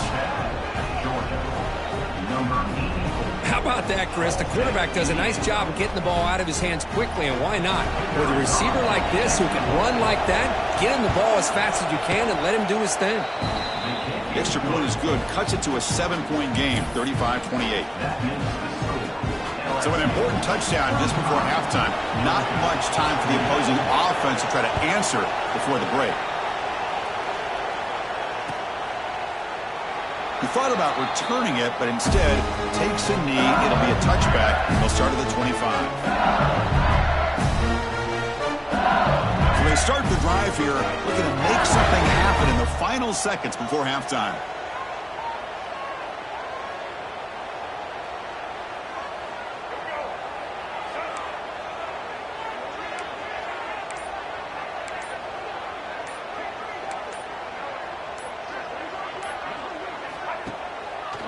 How about that, Chris? The quarterback does a nice job of getting the ball out of his hands quickly, and why not? With a receiver like this who can run like that, get him the ball as fast as you can and let him do his thing. The extra point is good. Cuts it to a 7-point game, 35-28. So an important touchdown just before halftime. Not much time for the opposing offense to try to answer before the break. He thought about returning it, but instead takes a knee. It'll be a touchback. They'll start at the 25. So they start the drive here, looking to make something happen in the final seconds before halftime.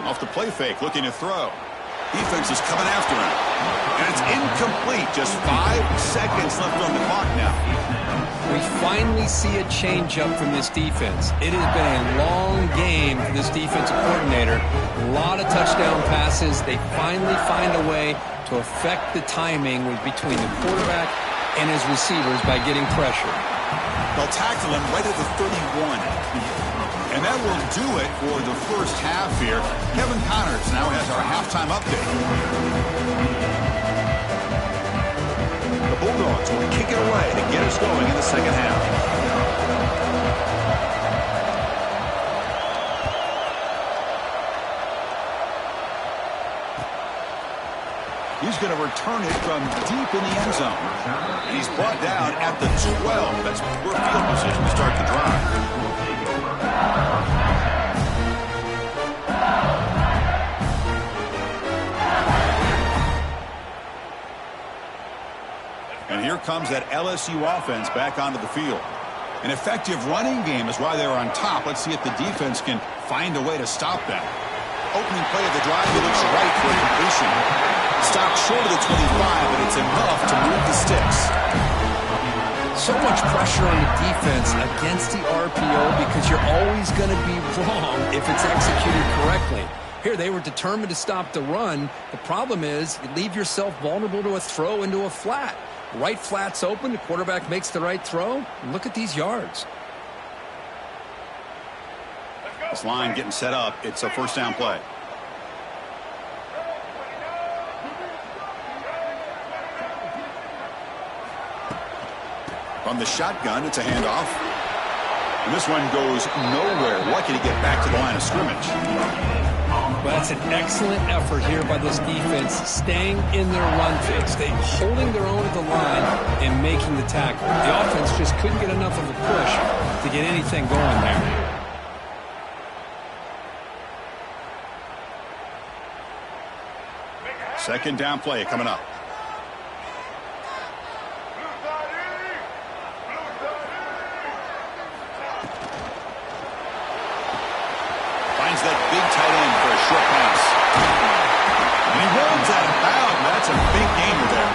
Off the play fake, looking to throw. Defense is coming after him. And it's incomplete. Just 5 seconds left on the clock now. We finally see a change-up from this defense. It has been a long game for this defensive coordinator. A lot of touchdown passes. They finally find a way to affect the timing between the quarterback and his receivers by getting pressure. They'll tackle him right at the 31. And that will do it for the first half here. Kevin Connors now has our halftime update. The Bulldogs will kick it away to get us going in the second half. He's going to return it from deep in the end zone. And he's brought down at the 12. That's poor field position to start the drive. And here comes that LSU offense back onto the field. An effective running game is why they're on top. Let's see if the defense can find a way to stop them. Opening play of the drive, he looks right for a completion. Stopped short of the 25, but it's enough to move the sticks. So much pressure on the defense against the RPO because you're always going to be wrong if it's executed correctly. Here, they were determined to stop the run. The problem is you leave yourself vulnerable to a throw into a flat. Right flat's open, the quarterback makes the right throw. And look at these yards. This line getting set up. It's a 1st down play. From the shotgun, it's a handoff. And this one goes nowhere. Lucky to get back to the line of scrimmage. Well, that's an excellent effort here by this defense, staying in their run fix. They holding their own at the line and making the tackle. The offense just couldn't get enough of a push to get anything going there. 2nd down play coming up. Finds that big tight end for a short pass. And he rolls out of bounds. That's a big gainer there.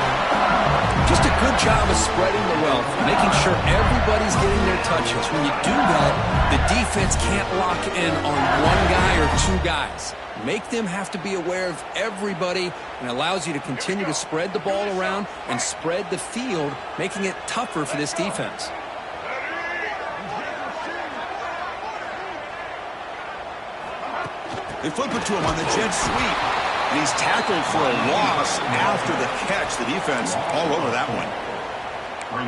Just a good job of spreading the wealth, making sure everybody's getting their touches. When you do that, the defense can't lock in on one guy or 2 guys. Make them have to be aware of everybody, and allows you to continue to spread the ball around and spread the field, making it tougher for this defense. They flip it to him on the jet sweep. And he's tackled for a loss after the catch. The defense all over that one.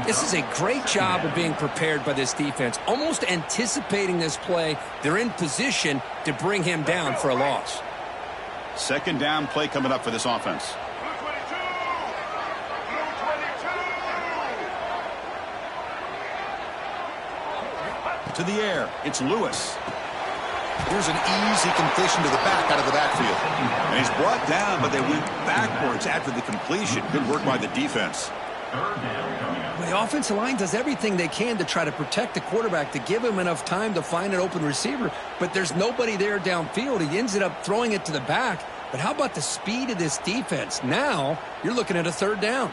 This is a great job of being prepared by this defense, almost anticipating this play. They're in position to bring him down for a loss. Second down play coming up for this offense. To the air, it's Lewis. Here's an easy completion to the back out of the backfield. And he's brought down, but they went backwards after the completion. Good work by the defense. The offensive line does everything they can to try to protect the quarterback, to give him enough time to find an open receiver, but there's nobody there downfield. He ends up throwing it to the back. But how about the speed of this defense? Now you're looking at a third down.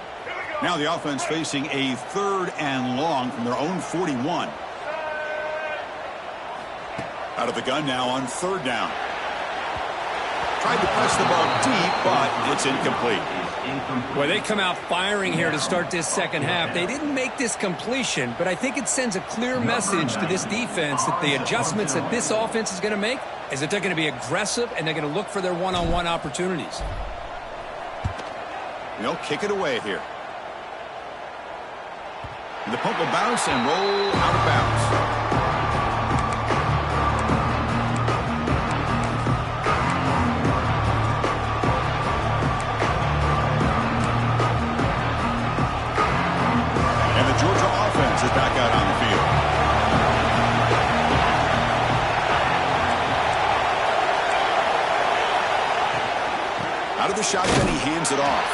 Now the offense facing a 3rd and long from their own 41. Out of the gun now on 3rd down. Tried to press the ball deep, but it's incomplete. Well, they come out firing here to start this second half. They didn't make this completion, but I think it sends a clear message to this defense that the adjustments that this offense is going to make is that they're going to be aggressive and they're going to look for their one-on-one opportunities. They'll kick it away here. The pump will bounce and roll out of bounds. Is back out on the field. Out of the shotgun, he hands it off.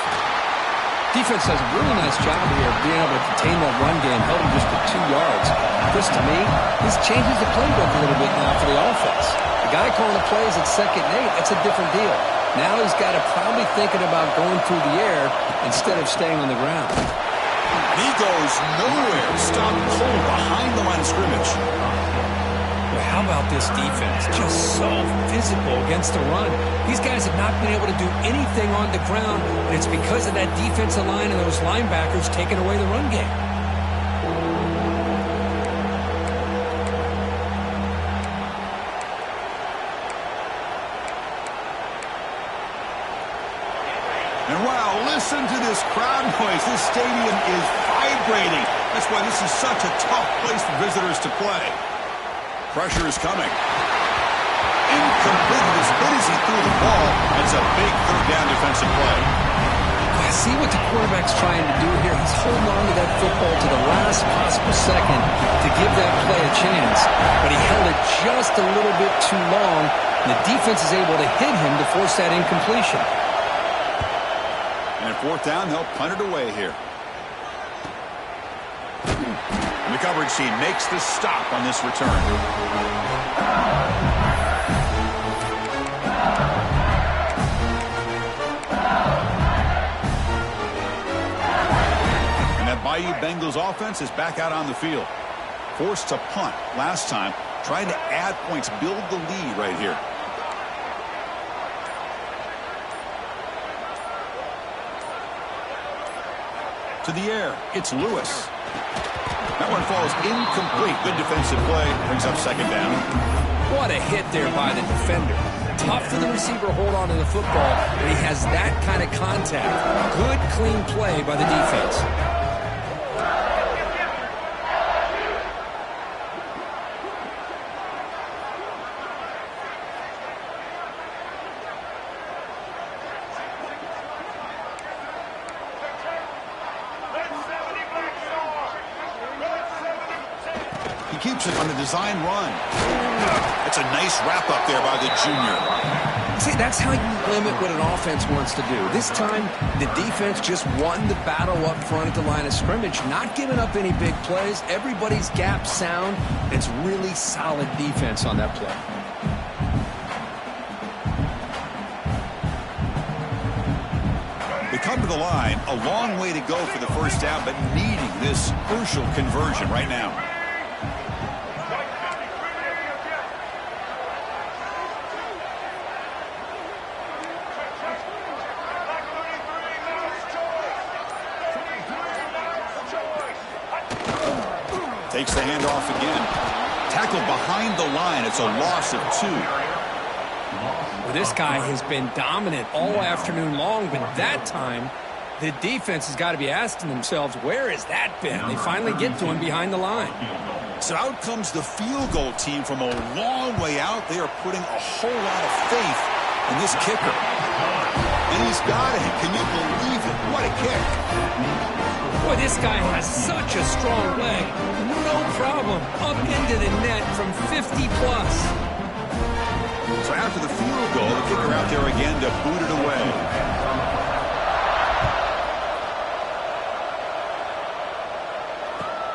Defense does a really nice job here of being able to contain that run game, held him just for 2 yards. Chris, to me, this changes the playbook a little bit now for the offense. The guy calling the plays at 2nd and 8, that's a different deal. Now he's got to probably thinking about going through the air instead of staying on the ground. He goes nowhere. Stopped cold behind the line of scrimmage. Well, how about this defense? Just so physical against the run. These guys have not been able to do anything on the ground, and it's because of that defensive line and those linebackers taking away the run game. And wow, listen to this crowd noise. This stadium is vibrating. That's why this is such a tough place for visitors to play. Pressure is coming. Incomplete. As good as he threw the ball, it's a big 3rd down defensive play. I see what the quarterback's trying to do here. He's holding on to that football to the last possible second to give that play a chance. But he held it just a little bit too long, and the defense is able to hit him to force that incompletion. And at 4th down, they'll punt it away here. And the coverage team makes the stop on this return. And that Bayou Bengals offense is back out on the field. Forced to punt last time, trying to add points, build the lead right here. To the air, it's Lewis. That one falls incomplete. Good defensive play. Brings up 2nd down. What a hit there by the defender. Tough for the receiver to hold on to the football, but he has that kind of contact. Good, clean play by the defense. Keeps it on the design run. It's a nice wrap up there by the junior. See, that's how you limit what an offense wants to do. This time, the defense just won the battle up front at the line of scrimmage, not giving up any big plays. Everybody's gap sound. It's really solid defense on that play. They come to the line, a long way to go for the 1st down, but needing this crucial conversion right now. Takes the handoff again. Tackled behind the line. It's a loss of 2. Well, this guy has been dominant all afternoon long, but that time The defense has got to be asking themselves, where has that been? They finally get to him behind the line. So out comes the field goal team from a long way out. They are putting a whole lot of faith in this kicker. And he's got it. Can you believe it? What a kick. Boy, this guy has such a strong leg. No problem. Up into the net from 50 plus. So after the field goal, the kicker out there again to boot it away.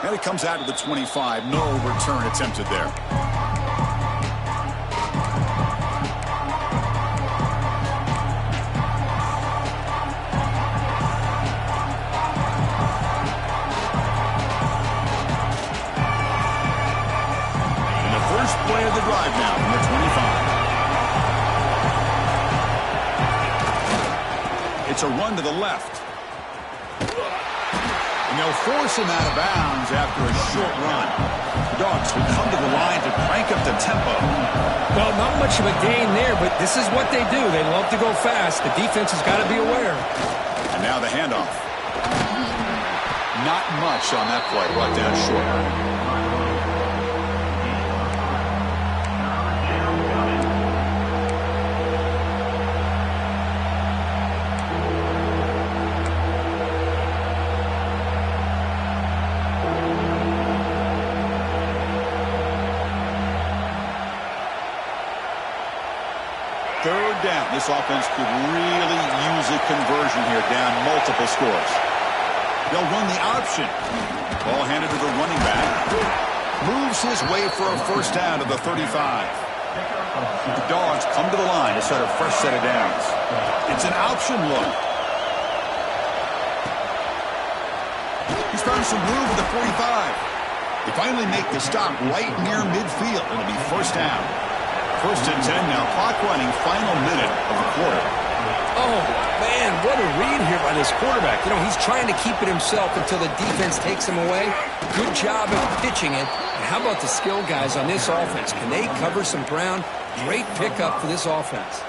And it comes out to the 25. No return attempted there. And the first play of the drive now from the 25. It's a run to the left. And they'll force him out of bounds after a short run. The Dogs will come to the line to crank up the tempo. Well, not much of a gain there, but this is what they do. They love to go fast. The defense has got to be aware. And now the handoff. Not much on that play. Brought down short. Third down. This offense could really use a conversion here, down multiple scores. They'll run the option. Ball handed to the running back. Moves his way for a first down to the 35. The Dogs come to the line to set a fresh set of downs. It's an option look. He's found some room at the 45. They finally make the stop right near midfield. It'll be first down. First and 10 now, clock running, final minute of the quarter. Oh, man, what a read here by this quarterback. You know, he's trying to keep it himself until the defense takes him away. Good job at pitching it. And how about the skill guys on this offense? Can they cover some ground? Great pickup for this offense.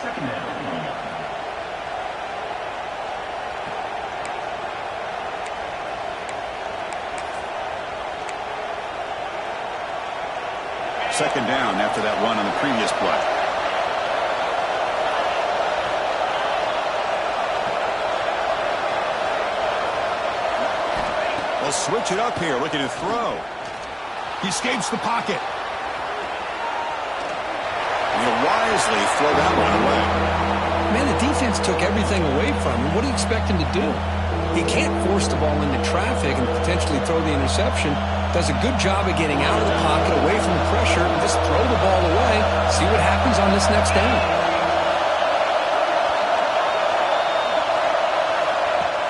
Second down. Second down after that run on the previous play. They'll switch it up here, looking to throw. He escapes the pocket. And he'll wisely throw that one away. Man, the defense took everything away from him. What do you expect him to do? He can't force the ball into traffic and potentially throw the interception. Does a good job of getting out of the pocket, away from the pressure, and just throw the ball away. See what happens on this next down.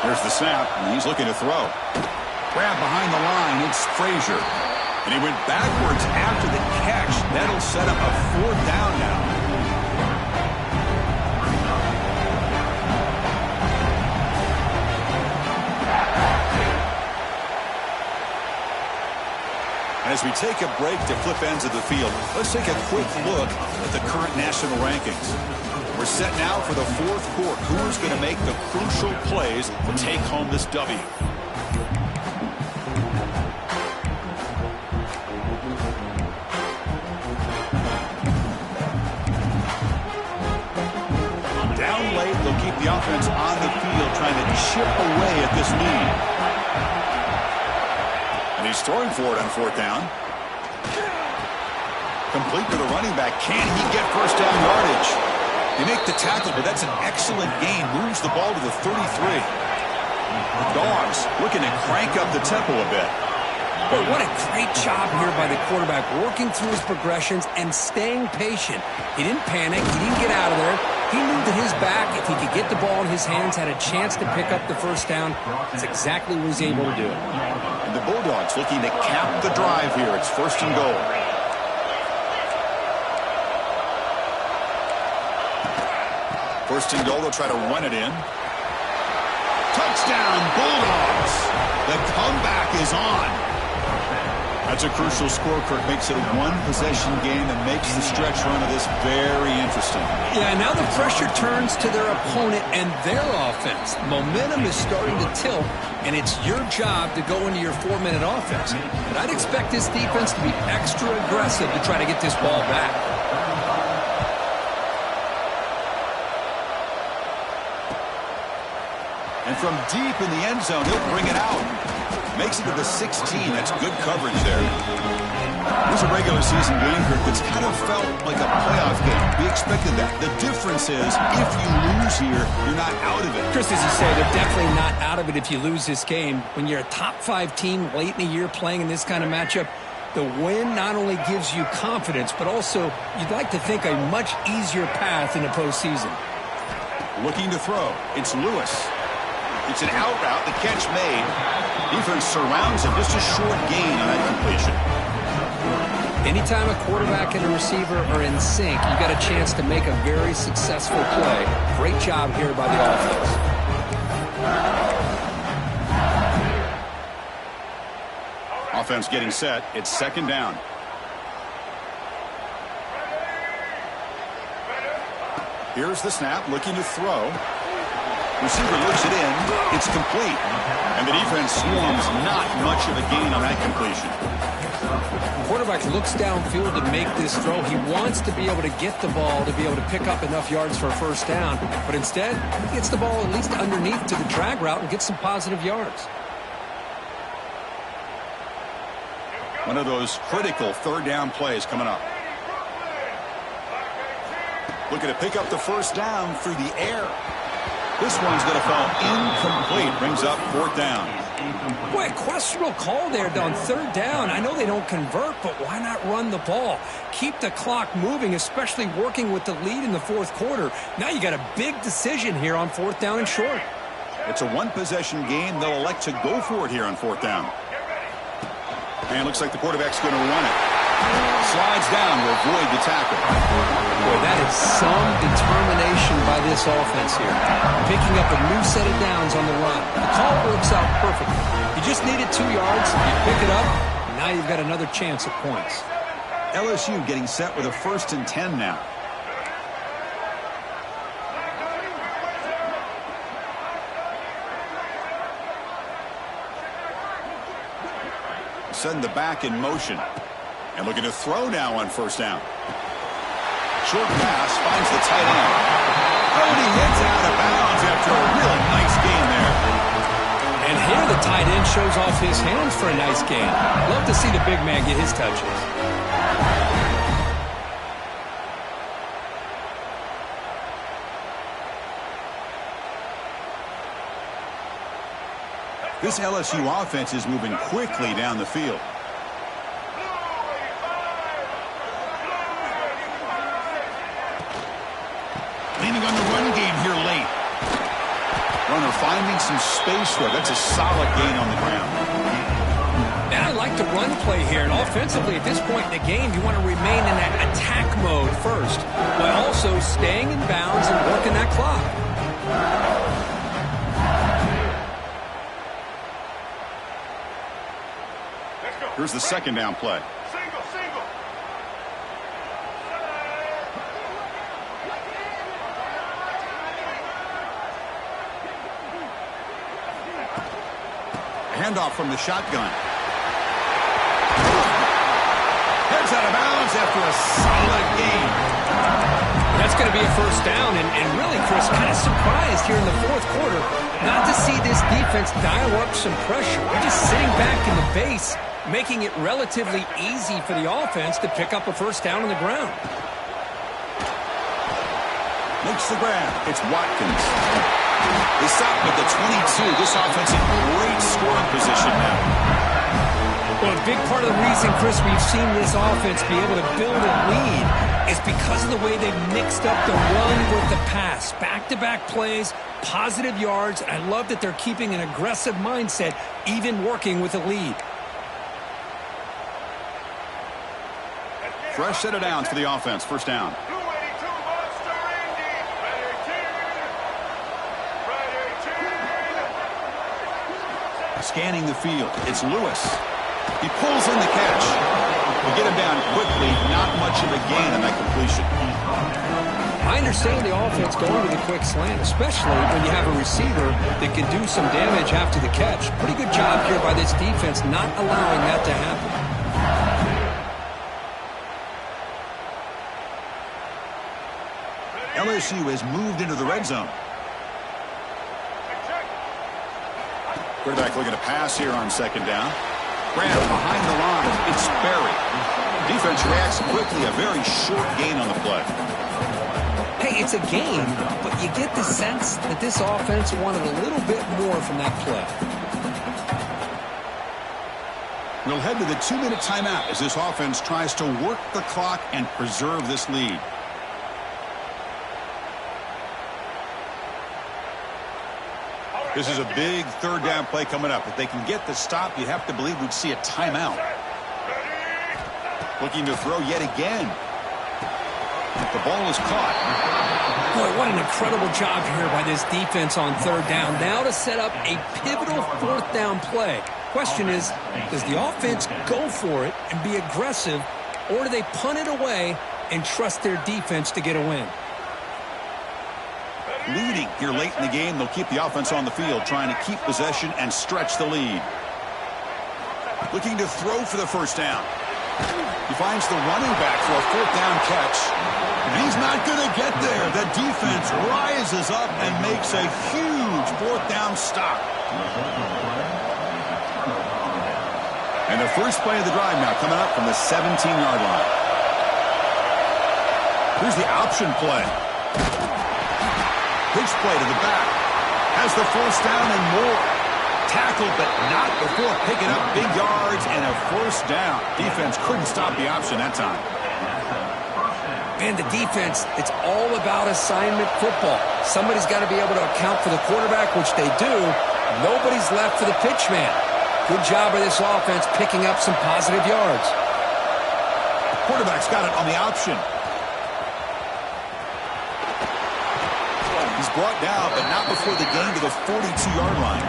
There's the snap, and he's looking to throw. Grab behind the line, it's Frazier. And he went backwards after the catch. That'll set up a fourth down now. As we take a break to flip ends of the field, let's take a quick look at the current national rankings. We're set now for the fourth quarter. Who's going to make the crucial plays to take home this W? Down late, they'll keep the offense on the field, trying to chip away at this lead. And he's throwing for it on fourth down. Complete to the running back. Can he get first down yardage? They make the tackle, but that's an excellent gain. Moves the ball to the 33. The Dogs looking to crank up the tempo a bit. But what a great job here by the quarterback, working through his progressions and staying patient. He didn't panic. He didn't get out of there. He knew that his back, if he could get the ball in his hands, had a chance to pick up the first down. That's exactly what he's able to do. And the Bulldogs looking to cap the drive here. It's first and goal. First and goal, they'll try to run it in. Touchdown, Bulldogs. The comeback is on. That's a crucial score, Kirk. Makes it a one-possession game and makes the stretch run of this very interesting. Yeah, now the pressure turns to their opponent and their offense. Momentum is starting to tilt, and it's your job to go into your 4-minute offense. But I'd expect this defense to be extra aggressive to try to get this ball back. And from deep in the end zone, he'll bring it out. Makes it to the 16. That's good coverage there. It was a regular season game here that's kind of felt like a playoff game. We expected that. The difference is if you lose here, you're not out of it. Chris, as you say, they're definitely not out of it if you lose this game. When you're a top-5 team late in the year playing in this kind of matchup, the win not only gives you confidence, but also you'd like to think a much easier path in the postseason. Looking to throw. It's Lewis. It's an out route. The catch made. Defense surrounds him. Just a short gain on that completion. Anytime a quarterback and a receiver are in sync, you got a chance to make a very successful play. Great job here by the offense. Offense getting set. It's second down. Here's the snap. Looking to throw. Receiver looks it in. It's complete. And the defense swarms. Not much of a gain on that completion. The quarterback looks downfield to make this throw. He wants to be able to get the ball to be able to pick up enough yards for a first down. But instead, he gets the ball at least underneath to the drag route and gets some positive yards. One of those critical third down plays coming up. Looking to pick up the first down through the air. This one's going to fall incomplete. Brings up fourth down. Boy, questionable call there on third down. I know they don't convert, but why not run the ball? Keep the clock moving, especially working with the lead in the fourth quarter. Now you got a big decision here on fourth down and short. It's a one-possession game. They'll elect to go for it here on fourth down. And looks like the quarterback's going to run it. Slides down to avoid the tackle. Boy, that is some determination by this offense here. Picking up a new set of downs on the run. The call works out perfectly. You just needed 2 yards. You pick it up. And now you've got another chance at points. LSU getting set with a 1st and 10 now. Send the back in motion. And looking to throw now on first down. Short pass finds the tight end. Oh, and he heads out of bounds after a really nice gain there. And here the tight end shows off his hands for a nice gain. Love to see the big man get his touches. This LSU offense is moving quickly down the field. Leaning on the run game here late. Runner finding some space there. That's a solid gain on the ground. And I like the run play here. And offensively, at this point in the game, you want to remain in that attack mode first, while also staying in bounds and working that clock. Here's the second down play. Handoff from the shotgun. Heads out of bounds after a solid gain. That's going to be a first down, and really, Chris, kind of surprised here in the fourth quarter not to see this defense dial up some pressure. They're just sitting back in the base, making it relatively easy for the offense to pick up a first down on the ground. Makes the grab. It's Watkins. They stop with the 22. This offense in great scoring position now. Well, a big part of the reason, Chris, we've seen this offense be able to build a lead is because of the way they've mixed up the run with the pass. Back-to-back plays, positive yards. I love that they're keeping an aggressive mindset, even working with a lead. Fresh set of downs for the offense. First down. Scanning the field. It's Lewis. He pulls in the catch. We get him down quickly, not much of a gain on that completion. I understand the offense going with a quick slant, especially when you have a receiver that can do some damage after the catch. Pretty good job here by this defense not allowing that to happen. LSU has moved into the red zone. Quarterback looking to pass here on second down. Grant behind the line. It's Berry. Defense reacts quickly. A very short gain on the play. Hey, it's a game, but you get the sense that this offense wanted a little bit more from that play. We'll head to the 2-minute timeout as this offense tries to work the clock and preserve this lead. This is a big third down play coming up. If they can get the stop, you have to believe we'd see a timeout. Looking to throw yet again. The ball is caught. Boy, what an incredible job here by this defense on third down. Now to set up a pivotal fourth down play. Question is, does the offense go for it and be aggressive, or do they punt it away and trust their defense to get a win? Leading here late in the game, they'll keep the offense on the field, trying to keep possession and stretch the lead. Looking to throw for the first down. He finds the running back for a fourth down catch. He's not going to get there. The defense rises up and makes a huge fourth down stop. And the first play of the drive now coming up from the 17-yard line. Here's the option play. Pitch play to the back. Has the first down and more. Tackled, but not before picking up big yards and a first down. Defense couldn't stop the option that time. And the defense, it's all about assignment football. Somebody's got to be able to account for the quarterback, which they do. Nobody's left for the pitch man. Good job by this offense picking up some positive yards. Quarterback's got it on the option. He's brought down, but not before the gain to the 42-yard line.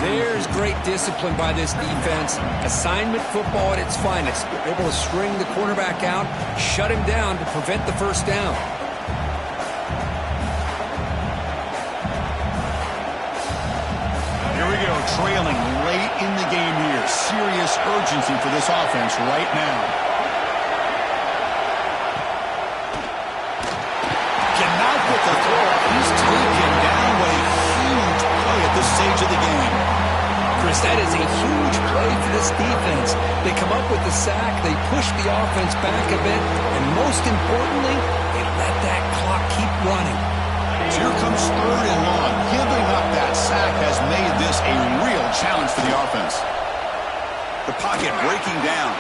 There's great discipline by this defense. Assignment football at its finest. They're able to string the quarterback out, shut him down to prevent the first down. Here we go, trailing late in the game here. Serious urgency for this offense right now. Cannot get the throw. He's taken down with a huge play at this stage of the game. Chris, that is a huge play for this defense. They come up with the sack, they push the offense back a bit, and most importantly, they let that clock keep running. So here comes third and long. Giving up that sack has made this a real challenge for the offense. The pocket breaking down.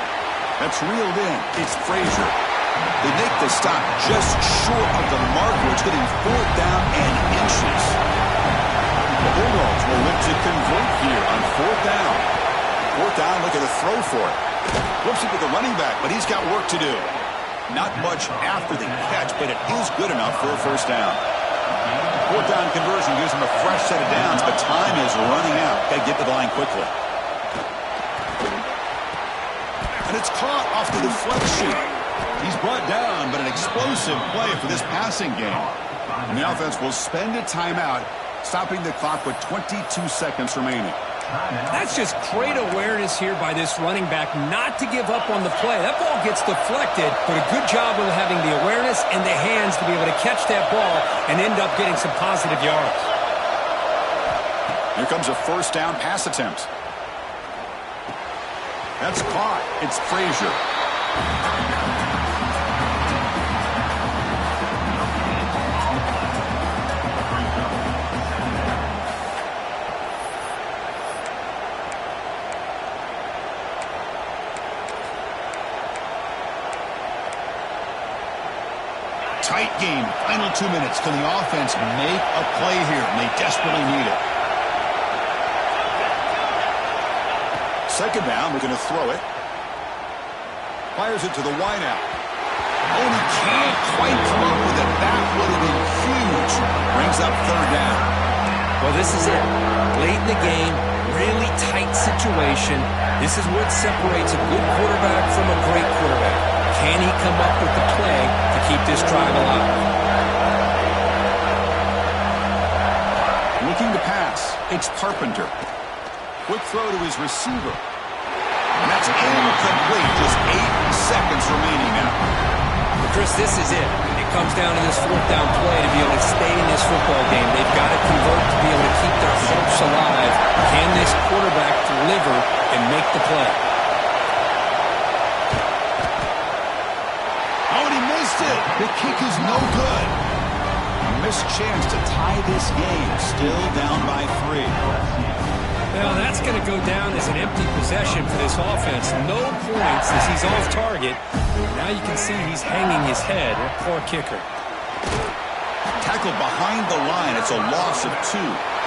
That's reeled in. It's Frazier. They make the stop just short of the mark, which getting fourth down and inches. The Bulldogs will look to convert here on fourth down. Fourth down, looking to throw for it. Flips it to the running back, but he's got work to do. Not much after the catch, but it is good enough for a first down. Fourth down conversion gives him a fresh set of downs, but time is running out. Got to get to the line quickly. And it's caught off the deflection. He's brought down, but an explosive play for this passing game. And the offense will spend a timeout, stopping the clock with 22 seconds remaining. That's just great awareness here by this running back not to give up on the play. That ball gets deflected, but a good job of having the awareness and the hands to be able to catch that ball and end up getting some positive yards. Here comes a first down pass attempt. That's caught. It's Frazier. Tight game. Final 2 minutes. Can the offense make a play here? And they desperately need it. Second down. We're going to throw it. Fires it to the wideout. Oh, he can't quite come up with it. That would have been huge. Brings up third down. Well, this is it. Late in the game, really tight situation. This is what separates a good quarterback from a great quarterback. Can he come up with the play to keep this drive alive? Looking to pass. It's Carpenter. Quick throw to his receiver. And that's incomplete. Just 8 seconds remaining now. Chris, this is it. It comes down to this fourth down play to be able to stay in this football game. They've got to convert to be able to keep their hopes alive. Can this quarterback deliver and make the play? Oh, and he missed it. The kick is no good. A missed chance to tie this game. Still down by 3. Well, that's going to go down as an empty possession for this offense. No points as he's off target. Now you can see he's hanging his head. Poor kicker. Tackled behind the line. It's a loss of 2.